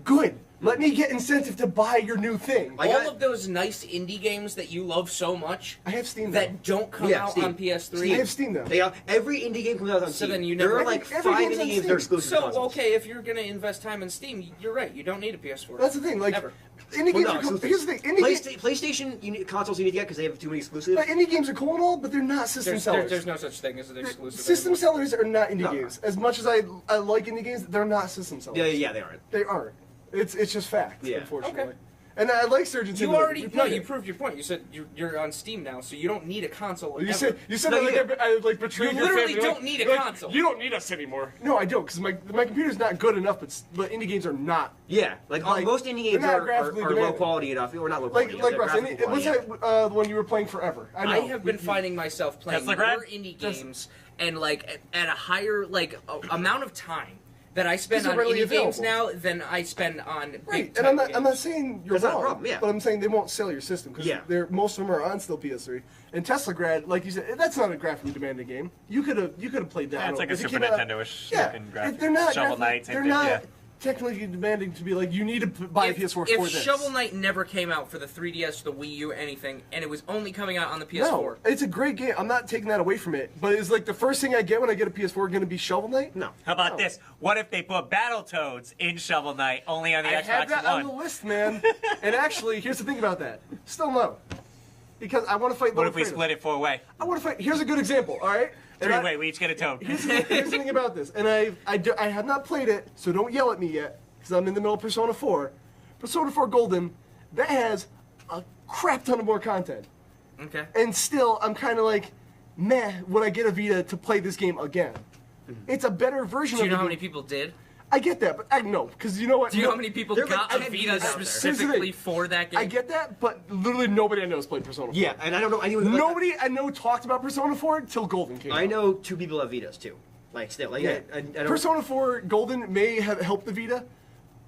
Good. Let me get incentive to buy your new thing. I All got- of those nice indie games that you love so much I have Steam. that don't come out Steam. on PS3. I have Steam though. They have, every indie game comes out on So Steam. then you there never- are like Every 5 game's on indie games that Steam. are exclusive to So consoles. okay, if you're gonna invest time in Steam, you're right. You don't need a PS4. That's the thing. Like Ever. indie Well, games no, are cool. exclusive. Here's the thing. PlayStation consoles you need to get because they have too many exclusives. Indie games are cool and all, but they're not system sellers. There's no such thing as an exclusive. System anymore. sellers are not indie No. games. As much as I like indie games, they're not system sellers. Yeah, they aren't. They aren't. It's just fact, Yeah. unfortunately. Okay. And I like Surgeon You Simulator. already We no. played You it. proved your point. You said you're on Steam now, so you don't need a console. You ever. said No, that you like I like betrayed You your literally family. don't need a like, console. You don't need us anymore. No, I don't, because my computer's not good enough. But indie games are not. Yeah, like most indie games they're not are graphically low demanding. quality enough, or not low quality. Like they're Russ. graphical What's quality. that the one you were playing forever? I know. I have been finding myself playing Tesla more Grad? indie games and like at a higher amount of time that I spend These are on readily indie games available. now than I spend on big Right, time and I'm games. not saying you're That's not a wrong, problem, yeah. but I'm saying they won't sell your system because Yeah. most of them are on still PS3. And Tesla Grad, like you said, that's not a graphically demanding game. You could have played that. Yeah, it's like a If it Super came out- Nintendo-ish Yeah, looking graphic. they're not Shovel graphic- Knight, same They're thing, not yeah. technically demanding to be like you need to buy a PS4 if for this. Shovel Knight never came out for the 3DS, the Wii U, anything, and it was only coming out on the PS4. No, it's a great game. I'm not taking that away from it. But it's like the first thing I get when I get a PS4 going to be Shovel Knight? No. How about this? What if they put Battletoads in Shovel Knight only on the I had Xbox that One? on the list, man. And actually, here's the thing about that. Still no. Because I want to fight What Lord if we Kratos. split it 4-way? I want to fight. Here's a good example, all right? And I- Three-way, we each get a toad. Here's the thing about this, and I have not played it, so don't yell at me yet, because I'm in the middle of Persona 4. Persona 4 Golden, that has a crap ton of more content. Okay. And still, I'm kind of like, meh, when I get a Vita to play this game again. It's a better version Do you of know the how many game. people did? I get that, but I no, because you know what? Do you know No, how many people They're got like a 10 Vita Vitas out there. specifically for that game? I get that, but literally nobody I know has played Persona 4. Yeah, and I don't know anyone. Like, Nobody I know talked about Persona 4 till Golden came out. I know 2 people have Vitas too. Like still, like Yeah. I don't, Persona 4 Golden may have helped the Vita,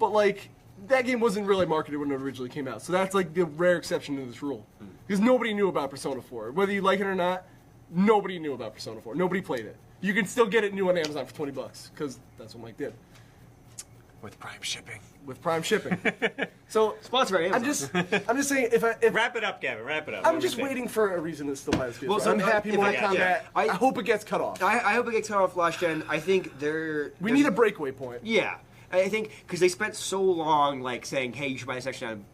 but like that game wasn't really marketed when it originally came out. So that's like the rare exception to this rule. Because nobody knew about Persona 4. Whether you like it or not, nobody knew about Persona 4. Nobody played it. You can still get it new on Amazon for $20 because that's what Mike did With Prime shipping. with Prime shipping. So Sponsor by Amazon. I'm just saying if Wrap it up, Gavin. Wrap it up. I'm What just do you think? waiting for a reason to still buy this PS4. Well, so, I'm happy if Mortal I- Kombat. yeah, I hope it gets cut off. I hope it gets cut off last gen. I think We need a breakaway point. Yeah, I think because they spent so long like saying, "Hey, you should buy this next gen,"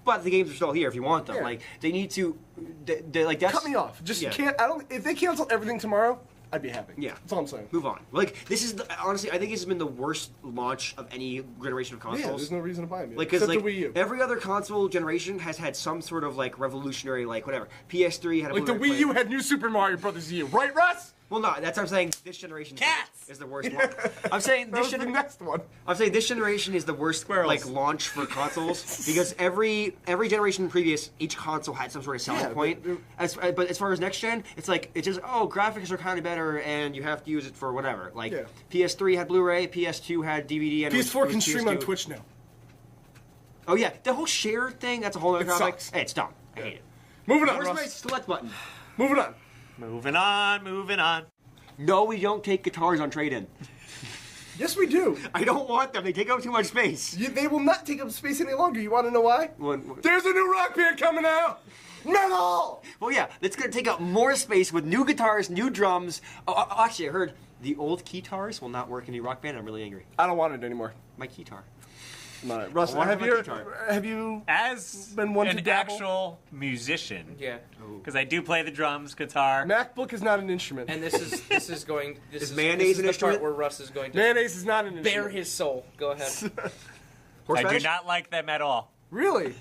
but the games are still here if you want them. Yeah. Like they need to, they like that's Cut me off. Just Yeah. can't. I don't. If they cancel everything tomorrow, I'd be happy. Yeah. That's all I'm saying. Move on. Like this is honestly, I think this has been the worst launch of any generation of Yeah, consoles. there's no reason to buy them. Like, because Except like the Wii U. every other console generation has had some sort of like revolutionary, like whatever. PS3 had a Like the Blu-ray Wii U player. had New Super Mario Brothers U, right, Russ? Well, no, that's what I'm saying. This generation Cats! is the worst one. I'm saying That this was the generation. next one. I'm saying this generation is the worst Squirrels. like launch for consoles because every generation previous, each console had some sort of selling Yeah, point. but- But as far as next gen, it's like it's just graphics are kind of better and you have to use it for whatever. Like Yeah. PS3 had Blu-ray, PS2 had DVD, and it PS4 was can stream on PS2. Twitch now. Oh yeah, the whole share thing. That's a whole other It topic. sucks. Hey, it's dumb. I hate it. Moving on, Where's my Russ. select button? Moving on. Moving on, moving on. No, we don't take guitars on trade-in. Yes, we do. I don't want them. They take up too much space. They will not take up space any longer. You want to know why? There's a new rock band coming out. Metal. Well, yeah, it's going to take up more space with new guitars, new drums. Oh, actually, I heard the old guitars will not work in a rock band. I'm really angry. I don't want it anymore. My guitar. Russ, I want have my you guitar. have you As Been one to an dabble? actual musician, Yeah. because I do play the drums, guitar. MacBook is not an instrument. And this is Is this mayonnaise is an the instrument? part where Russ is going to Mayonnaise is not an instrument. bare his soul. Go ahead. I do Horseradish? not like them at all. Really?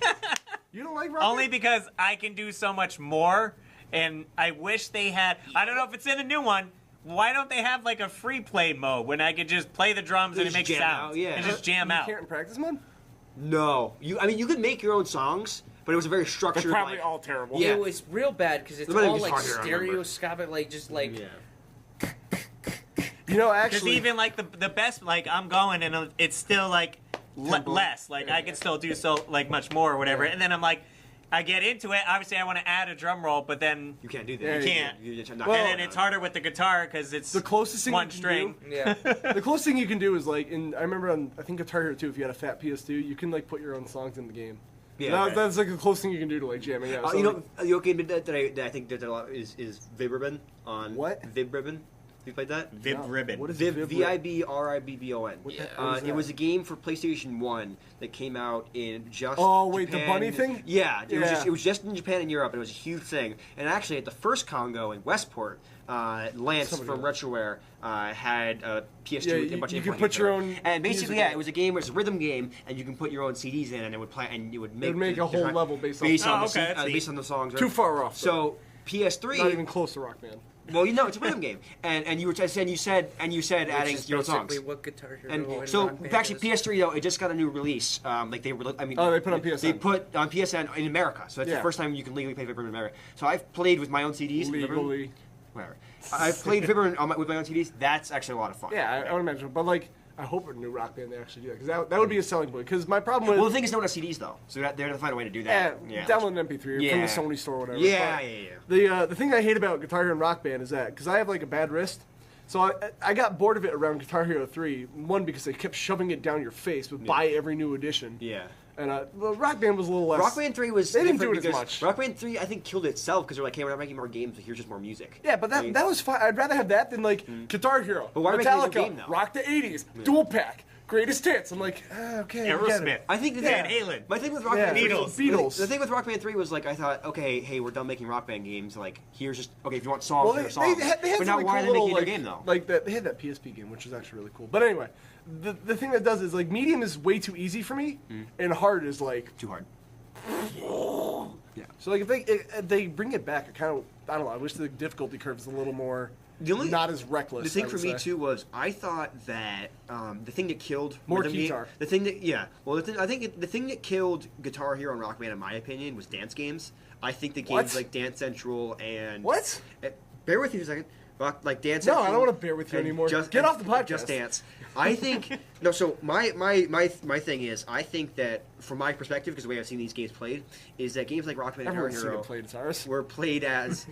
You don't like rock Only band? because I can do so much more, and I wish they had. I don't know if it's in the new one. Why don't they have like a free play mode when I could just play the drums and it Just makes jam sounds out, yeah. and just jam You out? can't in practice mode? No. I mean, you could make your own songs, but it was a very They're structured. probably like, all terrible. Yeah. It was real bad because it's It might all be like harder, I remember. stereoscopic, like just like Yeah. You know, Because actually, even like the best, like I'm going and it's still like less. Like I can still do so like much more or whatever. Yeah. And then I'm like, I get into it. Obviously, I want to add a drum roll, but then You can't do that. Yeah, you can't. Well, and then it's harder with the guitar because it's the closest thing one you can string. do. Yeah. The closest thing you can do is like, I remember on I think Guitar Hero 2, if you had a fat PS2, you can like put your own songs in the game. Yeah. That's like the closest thing you can do to like jamming out. So, you like, know, the okay that I think did a lot is Vibribbon on What? Vibribbon. Have you played that? Vib ribbon. What is Viv, Vibribbon? Vibribbon. What the- Yeah. what is It that? was a game for PlayStation 1 that came out in just Oh, wait, the Japan. bunny thing? Yeah, Yeah. it was just in Japan and Europe, and it was a huge thing. And actually, at the first CONGO in Westport, Lance Somebody from else. Retroware had a PS2 Yeah, with a bunch you of can input put your into it. own And basically, music yeah, in it was a game. It was a rhythm game, and you can put your own CDs in, and it would play, and it would make a whole different- level based on- on Oh, the okay, that's neat. based on the songs. Too far off, So PS3, not even close to Rock Band. well, you know, it's a rhythm game, and you were saying you said adding Which is your own songs. basically what Guitar Hero And and so, Rock Band actually, is. PS3 though, it just got a new release. Like they were, I mean, Oh, they put on PSN. They put on PSN in America, so that's Yeah. the first time you can legally play Vibram in America. So I've played with my own CDs. Vibram- Legally. whatever. I've played Vibram with my own CDs. That's actually a lot of fun. Yeah, I would imagine. But like, I hope a new Rock Band they actually do that, because that would be a selling point. Because my problem with Well, the thing is, no one has CDs though, so they're gonna find a way to do that. download an MP3 from Yeah. the Sony store or whatever. Yeah, But yeah. The thing I hate about Guitar Hero and Rock Band is that because I have like a bad wrist, so I got bored of it around Guitar Hero 3. One, because they kept shoving it down your face with buy every new edition. Yeah. And well, Rock Band was a little less. Rock Band 3 was They didn't different do it as because much. Rock Band 3, I think, killed itself because they're like, hey, we're not making more games, but here's just more music. Yeah, but that was fine. I'd rather have that than like Guitar Hero, But why make it a Metallica, game, though? Rock the 80s, Dual Pack, Greatest Hits. I'm like, okay, I get it. Aerosmith. I think that Van Halen. My thing with Rock Yeah, Band 3 Beatles. The thing with Rock Band 3 was like I thought, okay, hey, we're done making Rock Band games. Like here's just okay if you want songs, Well, here are songs. they had but now some why are cool they little, making like, their game though? Like that, they had that PSP game, which was actually really cool. But anyway, the thing that does is like medium is way too easy for me, and hard is like Too hard. Yeah. so. Like if they bring it back, I don't know. I wish the difficulty curve was a little more not as reckless. The thing I for would me say. too was I thought that the thing that killed More rhythm game- guitar. the thing that I think the thing that killed Guitar Hero and Rock Band, in my opinion, was dance games. I think the games What? like Dance Central and What? Bear with me for a second. Like Dance No, Central. I don't wanna bear with you and anymore. Get off the podcast. Just Dance. I think no. So my thing is, I think that from my perspective, because the way I've seen these games played, is that games like Rock Band and Guitar Everyone's seen Hero it played, Cyrus. were played as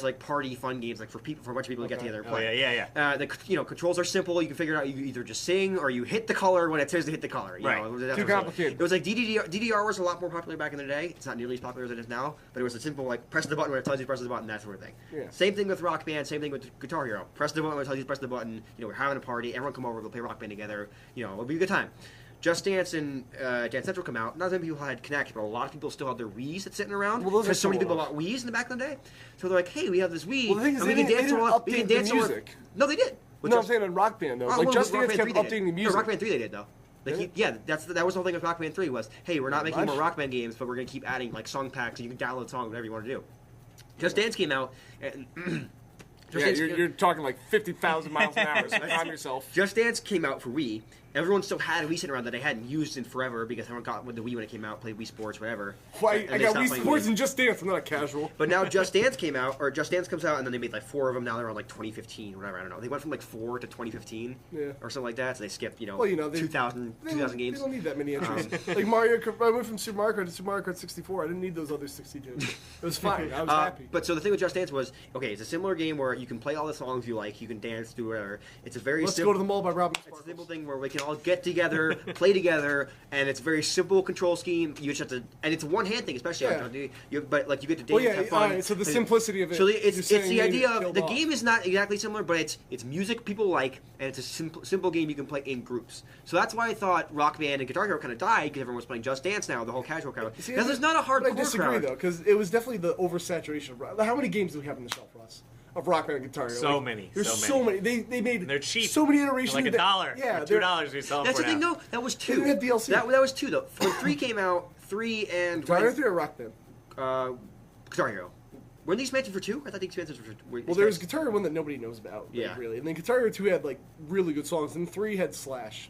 like party fun games, like for a bunch of people to get together and Oh, play. yeah. The controls are simple. You can figure it out. You either just sing or you hit the color when it says to hit the color. You Right. know, that's Too what it was. complicated. It was like DDR was a lot more popular back in the day. It's not nearly as popular as it is now, but it was a simple like press the button when it tells you to press the button, that sort of thing. Yeah. Same thing with Rock Band. Same thing with Guitar Hero. Press the button when it tells you to press the button. You know, we're having a party. Everyone come over. We'll play Rock Band together. You know, it'll be a good time. Just Dance and Dance Central come out. Not many people had Connect, but a lot of people still have their Wii's that's sitting around. Well, those are because so many still people bought Wii's in the back of the day. So they're like, hey, we have this Wii. Well, the thing is, and we they can didn't- dance they on- didn't we can update the dance on- music. No, they did. With No, I'm Just- saying on Rock Band though. Oh, Like well, Just Rock Dance Band kept 3 they did. updating the music. No, Rock Band 3 they did though. Did it? Yeah, that was the whole thing with Rock Band 3 was, hey, we're not making Much? more Rock Band games, but we're gonna keep adding like song packs, and you can download songs, whatever you want to do. Just Dance came out, and Just Yeah, Dance- you're talking like 50,000 miles an hour. So calm yourself. Just Dance came out for Wii. Everyone still had a Wii sitting around that they hadn't used in forever because everyone got with the Wii when it came out, played Wii Sports, whatever. Why? And I they got stopped Wii playing Sports Wii. and Just Dance. I'm not a casual. But now Just Dance came out, or Just Dance comes out, and then they made like 4 of them. Now they're on like 2015 or whatever. I don't know. They went from like 4 to 2015 Yeah. or something like that. So they skipped, Well, you know, 2,000 They 2,000 They games. don't need that many entries. Like Mario, I went from Super Mario Kart to Super Mario Kart 64. I didn't need those other 62. It was fine. I was happy. But so the thing with Just Dance was, okay, it's a similar game where you can play all the songs you like, you can dance, do whatever. It's a very Let's simple. go to the mall by Robin It's a Sparkles. simple thing where we can all get together, play together, and it's a very simple control scheme. You just have to, and it's a one-hand thing, especially. Yeah. But like you get to dance, Well, yeah, have fun. alright, so the simplicity of it, So you're it's saying the maybe idea it of killed the off. game is not exactly similar, but it's music people like, and it's a simple game you can play in groups. So that's why I thought Rock Band and Guitar Hero kind of died because everyone was playing Just Dance now, the whole casual crowd. See, Because there's not a hardcore I disagree crowd. though, because it was definitely the oversaturation of rock. How many games do we have on the shelf, Russ? Of Rock Band and Guitar Hero? So many, There's so so many. many. They made They're cheap. so many They're iterations. like $1. Yeah, or they're- $2 we sell them That's for the thing, now. though. That was 2. didn't have DLC. That was 2, though. When 3 came out, 3 and Guitar Hero 3 or Rock Band? Guitar Hero. Weren't the expansions for 2? I thought the expansions were. Well, there was Guitar Hero 1 that nobody knows about. Like, Yeah. really. And then Guitar Hero 2 had like really good songs, and 3 had Slash.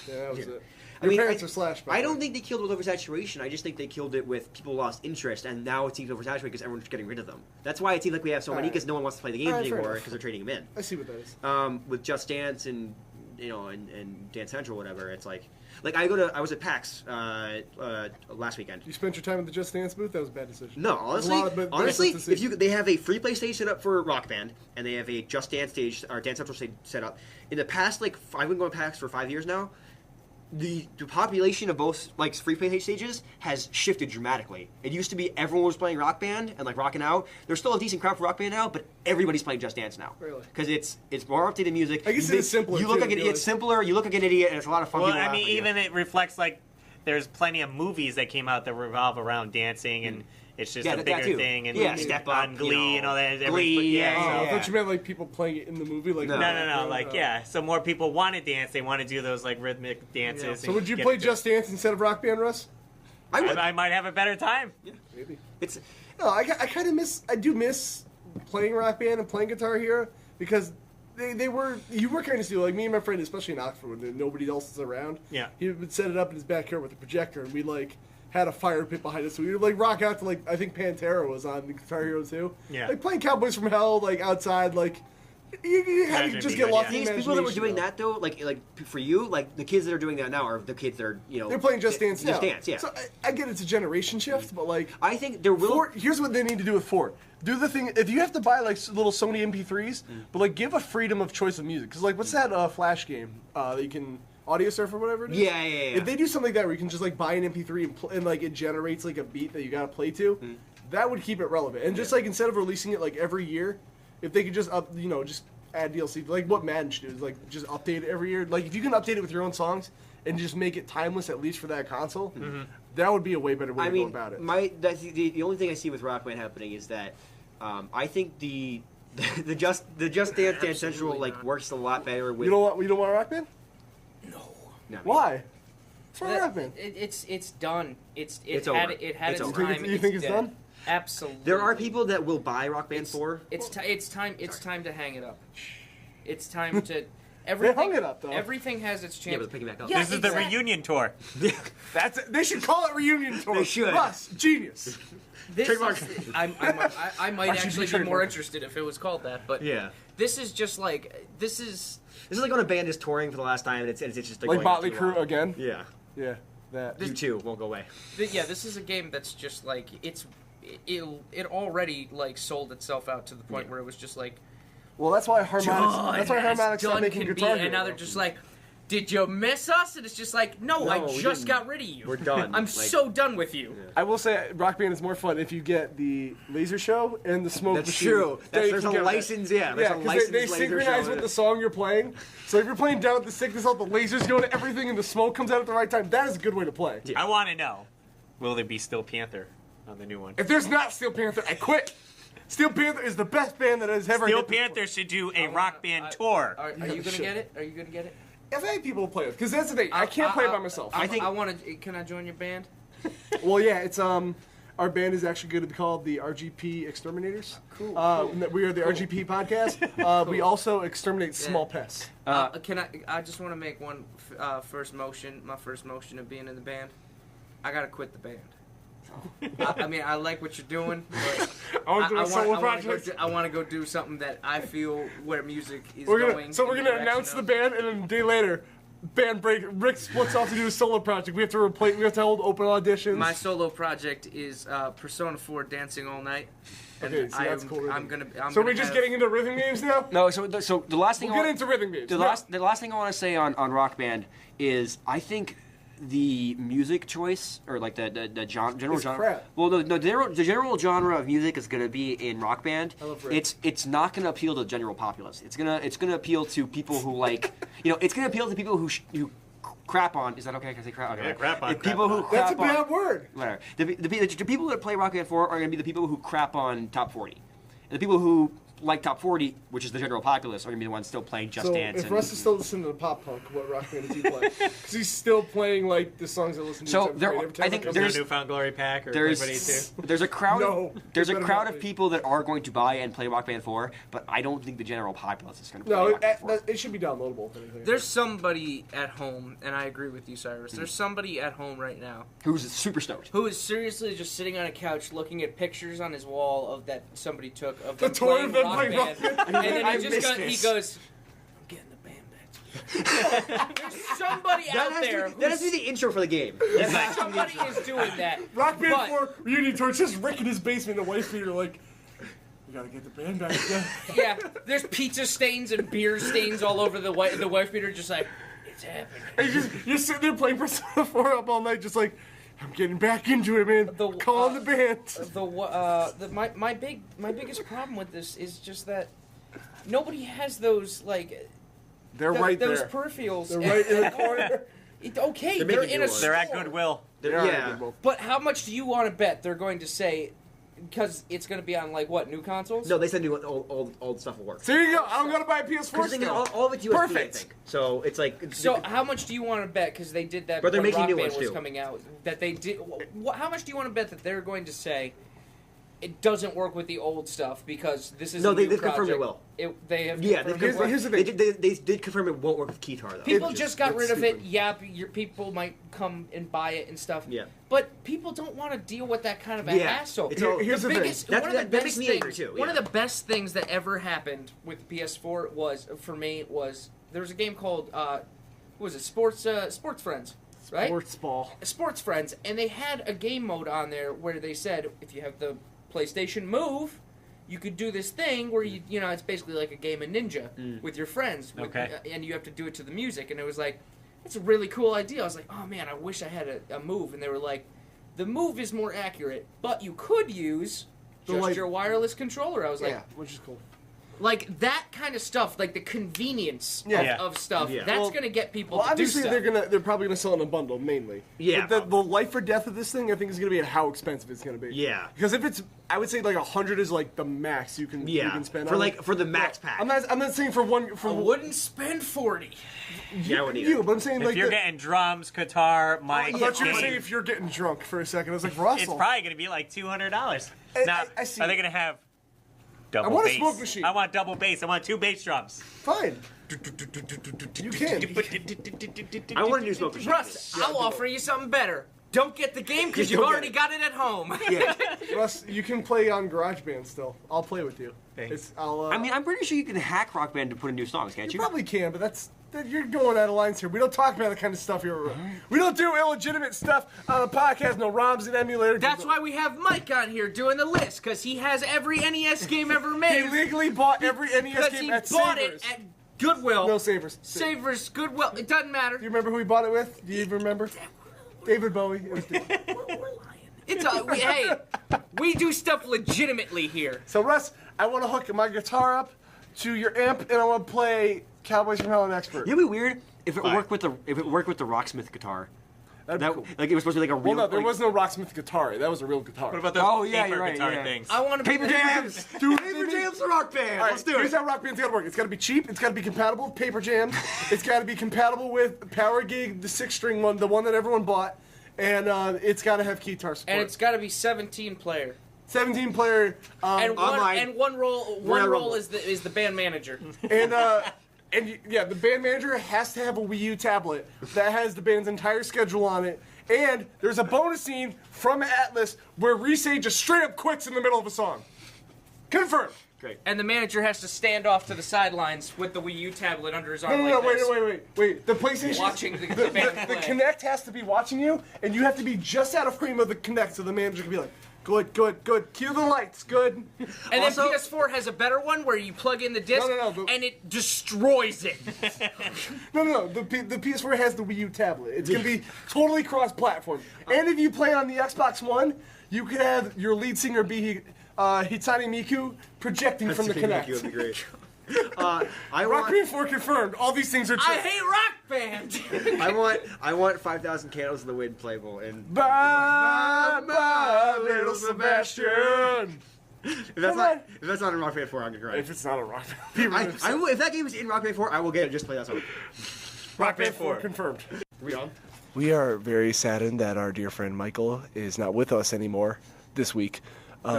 Yeah, that was it. Your parents are Slash. I don't think they killed it with oversaturation. I just think they killed it with people lost interest, and now it seems oversaturated because everyone's getting rid of them. That's why it seems like we have so many because no one wants to play the games anymore because they're trading them in. I see what that is. With Just Dance and and Dance Central, whatever, it's like I was at PAX last weekend. You spent your time at the Just Dance booth. That was a bad decision. No, honestly, if they have a free play stage set up for Rock Band and they have a Just Dance stage or Dance Central stage set up. In the past, I've been going to PAX for 5 years now. The population of both free play stages has shifted dramatically. It used to be everyone was playing Rock Band and rocking out. There's still a decent crowd for Rock Band now, but everybody's playing Just Dance now. Really? Because it's more updated music. I guess it's simpler. You look like it's simpler. You look like an idiot, and it's a lot of fun. Well, People I mean, even it reflects there's plenty of movies that came out that revolve around dancing and. It's just a bigger thing, and Step Up, on Glee and all that. Glee, I thought you meant people playing it in the movie. No. So more people want to dance. They want to do those rhythmic dances. Yeah. So would you play Just Dance instead of Rock Band, Russ? I would. I might have a better time. Yeah, maybe. I kind of miss. I do miss playing Rock Band and playing Guitar Hero because you were kind of still me and my friend, especially in Oxford when nobody else is around. Yeah. He would set it up in his backyard with a projector, and we had a fire pit behind us, so we would rock out to I think Pantera was on the Guitar Hero too. Yeah. Playing Cowboys from Hell outside you had to just get lost in These imagination. people that were doing that though, for you, the kids that are doing that now are the kids that are they're playing Just Dance now. Just Dance, yeah. So I get it's a generation shift, but I think there will. Here's what they need to do with Ford. Do the thing if you have to buy little Sony MP3s, but give a freedom of choice of music. Because what's that Flash game that you can Audio Surf or whatever it is? Yeah. If they do something like that where you can just buy an MP3 and it generates a beat that you gotta play to, that would keep it relevant. And just instead of releasing it every year, if they could just just add DLC, what Madden should do is just update it every year. If you can update it with your own songs and just make it timeless at least for that console, that would be a way better way to go about it. The only thing I see with Rock Band happening is that I think the Just Dance Central works a lot better with. You don't want Rock Band? No. Why? It's not Rock Band. It's done. It's over. had It's its over. time. You think it's dead. done? Absolutely. There are people that will buy Rock Band for. It's time to hang it up. It's time to. Everything, They hung it up, though. Everything has its chance. Yeah, but picking back up. Yeah, This is the reunion tour. They should call it reunion tour. They should. Russ, genius. I might actually be more interested if it was called that, but Yeah. this is just this is. This is when a band is touring for the last time and it's just going Motley too Crue long. again. Yeah. Yeah. That. You too won't go away. This is a game that's just it already sold itself out to the point where it was just Well, that's why Harmonix stopped making Guitar Hero. and now they're just did you miss us? And it's just no, I we just didn't. got rid of you. We're done. I'm so done with you. Yeah. I will say, Rock Band is more fun if you get the laser show and the smoke That's machine. true. Then you There's can a get license, that. yeah. There's a Because licensed they laser synchronize show. with the song you're playing. So if you're playing Down with the Sickness Out, the lasers go to everything and the smoke comes out at the right time. That is a good way to play. I want to know, will there be Steel Panther on the new one? If there's not Steel Panther, I quit. Steel Panther is the best band that has ever Steel hit this Panther should do a Rock Band tour. Are you gonna get it? Are you gonna get it? If I have people to play with, because that's the thing, I can't play it by myself. I think I want to. Can I join your band? Well, yeah, it's our band is actually going to be called the RGP Exterminators. Cool. We are the RGP podcast. We also exterminate small pests. Can I? I just want to make one first motion. My first motion of being in the band. I gotta quit the band. I mean, I like what you're doing, but I want to do a solo project. I want to go do something that I feel where music is We're going. going to announce the band, and then a day later, band break. Rick splits off to do a solo project. We have to hold open auditions. My solo project is Persona 4 Dancing All Night. And Okay, so that's cool. So we're just getting into rhythm games now? No, so the last thing We'll get into rhythm games. the last thing I want to say on Rock Band is I think the music choice or the general It's genre. crap. Well, the general genre of music is going to be in Rock Band. I love Rick. It's not going to appeal to the general populace. It's gonna appeal to people who it's going to appeal to people who crap on. Is that okay? Can I say crap? Okay. Yeah, crap on. People who crap That's a bad word. Whatever. The people that play Rock Band 4 are going to be the people who crap on Top 40. And the people who like Top 40, which is the general populace, are going to be the ones still playing Just So Dance. if Russ is still listening to pop punk, what rock band does he play? Because he's still playing like the songs I listen to. So in there- every time I it think comes There's there's- no Newfound Glory pack or there's Blink-182. there's a crowd No, there's a it better crowd not of be. people that are going to buy and play Rock Band 4, but I don't think the general populace is going to play No, Rock Band 4. it should be downloadable. If anything. There's somebody at home, and I agree with you, Cyrus. There's somebody at home right now Who's super stoked? who is seriously just sitting on a couch looking at pictures on his wall of that somebody took of The them tour playing of them Rock playing Band. Rock Band. And then I he missed he this. goes, I'm getting the band back. There's somebody out there That has to be the intro for the game. somebody is doing that. Rock Band But- 4 reunion tour. It's just Rick in his basement and the wife beater like, we gotta get the band back. Yeah, there's pizza stains and beer stains all over the wife beater, just like, it's happening. And you're sitting there playing Persona 4 up all night, just like, I'm getting back into it, man. The- Calling the band. My biggest problem with this is just that nobody has those like They're th- right those there. peripherals. They're right in the corner. Okay, They're they're making in new a ones. store. They're at Goodwill. Yeah. But how much do you want to bet they're going to say? Because it's going to be on like what, new consoles? No, they said new old stuff will work. So there you go. I'm gonna buy a PS4 Because the thing is, still. all of it's USB, Perfect. I think. So it's like... So how much do you want to bet? Because they did that But they're when making Rock new Band ones, was too. coming out. That they did. How much do you want to bet that they're going to say it doesn't work with the old stuff because this is No, a they new did confirm project. it will. They have Yeah, confirmed they've it will. Here's the thing. they did confirm it won't work with Keytar, though. People It's just got it's rid of it. stupid. Yeah, your people might come and buy it and stuff. Yeah. But people don't want to deal with that kind of a Yeah. hassle. It's all- Here's the thing. biggest, That- one of the that best makes me things, angry, too, One yeah. of the best things that ever happened with the PS4 was, for me, was there was a game called what was it? Sports Friends, right? Sports ball. Sports Friends, and they had a game mode on there where they said if you have the PlayStation Move, you could do this thing where you know it's basically like a game of Ninja with your friends, Okay. and you have to do it to the music, and it was like it's a really cool idea. I was like, oh man, I wish I had a Move, and they were like, the Move is more accurate, but you could use The, just like- your wireless controller. I was like, Yeah, which is cool. like that kind of stuff, like the convenience Yeah. of stuff. Yeah. That's Well- gonna get people Well, to do obviously stuff. they're probably gonna sell it in a bundle mainly. Yeah, But the life or death of this thing, I think, is gonna be at how expensive it's gonna be. Yeah. Because if it's, I would say like 100 is like the max you can spend for on like it. for the max pack. I'm not saying for one for I wouldn't spend 40. Yeah, I wouldn't you, either. but I'm saying If like you're the, getting drums, guitar, mic, I thought you were game, saying if you're getting drunk for a second. I was like it's Russell. probably going to be like $200. I- Now, I see. are they going to have double want a bass? smoke machine. I want double bass. I want 2 bass drums. Fine. You can. I want a new smoke machine. Russ, I'll offer you something better. Don't get the game because Just you've don't get already it. got it at home. Yeah. Russ, you can play on GarageBand still. I'll play with you. Thanks. I mean, I'm pretty sure you can hack Rock Band to put in new songs, can't you you? probably can, but you're going out of lines here. We don't talk about that kind of stuff here. We don't do illegitimate stuff on a podcast. No ROMs and emulators. That's why we have Mike on here doing the list because he has every NES game ever he made. legally bought every NES Because game he at bought Savers. it at Goodwill. No Savers. Savers, Goodwill. It doesn't matter. Do you remember who he bought it with? Do you even remember? David Bowie. It was It's hey, we do stuff legitimately here. So Russ, I want to hook my guitar up to your amp, and I want to play Cowboys from Hell and Expert. It'd be weird if it Fine. worked with the Rocksmith guitar. That'd be That cool. like it was supposed to be like a real. Well, no, there like- was no Rocksmith guitar. That was a real guitar. What about those Oh, yeah, paper you're right, guitar yeah. things? I want to Paper Jams. Dude, Paper Jams the Rock Band. All right, Let's do here's it. how Rock Band's gotta work. It's gotta be cheap. It's gotta be compatible with Paper Jam. It's gotta be compatible with Power Gig, the 6-string one, the one that everyone bought, and it's gotta have keytar support. And it's got to be 17 player. 17 player. And online. one role Royal Rumble. is the band manager. And the band manager has to have a Wii U tablet that has the band's entire schedule on it. And there's a bonus scene from Atlas where Reese just straight up quits in the middle of a song. Confirmed. Great. And the manager has to stand off to the sidelines with the Wii U tablet under his arm. No, like this. wait. The PlayStation. Watching the the band play. Kinect has to be watching you, and you have to be just out of frame of the Kinect, so the manager can be like, good. Cue the lights, good. And Also- then PS4 has a better one where you plug in the disc No, and it destroys it. No. The PS4 has the Wii U tablet. It's gonna be totally cross-platform. And if you play on the Xbox One, you could have your lead singer be Hitsune Miku projecting from the That would Kinect. be great. I Rock want Band 4 confirmed. All these things are true. I hate Rock Band. I want 5,000 Candles in the Wind playable and Bye, little Sebastian. If that's not in Rock Band 4, I'm gonna cry. If it's not a Rock I will, if that game is in Rock Band 4, I will get it just to play that song. Rock Band 4 confirmed. Are we on? We are very saddened that our dear friend Michael is not with us anymore this week.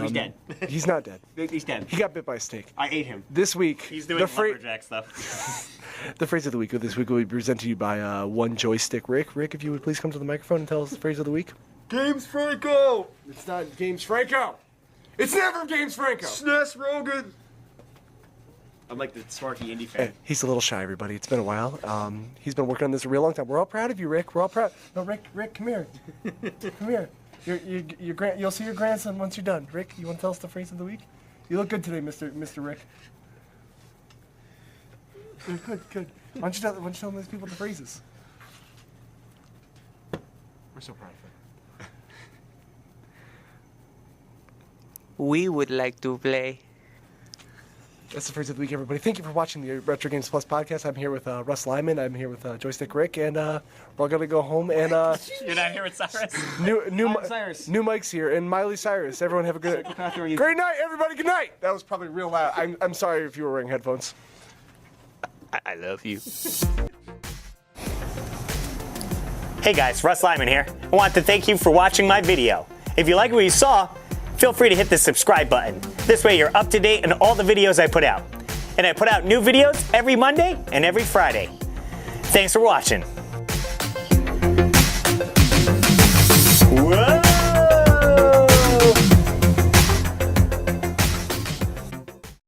He's dead. He's not dead. He's dead. He got bit by a snake. I ate him. This week, He's doing lumberjack stuff. the phrase of the week this week will be presented to you by One Joystick Rick. Rick, if you would please come to the microphone and tell us the phrase of the week. Games Franco! It's not James Franco. It's never James Franco. SNES Rogan! I'm like the smarky indie fan. Hey, he's a little shy, everybody. It's been a while. He's been working on this a real long time. We're all proud of you, Rick. We're all proud. No, Rick, come here. Come here. You'll see your grandson once you're done. Rick, you want to tell us the phrase of the week? You look good today, Mr. Rick. Good. Why don't you tell these people the phrases? We're so proud of him. We would like to play. That's the phrase of the week, everybody. Thank you for watching the Retro Games Plus podcast. I'm here with Russ Lyman. I'm here with Joystick Rick, and we're all gonna go home. And You're not here with Cyrus? Cyrus. New Mike's here, and Miley Cyrus. Everyone have a great night, everybody. Good night. That was probably real loud. I'm sorry if you were wearing headphones. I love you. Hey guys, Russ Lyman here. I want to thank you for watching my video. If you like what you saw, feel free to hit the subscribe button. This way you're up to date on all the videos I put out. And I put out new videos every Monday and every Friday. Thanks for watching.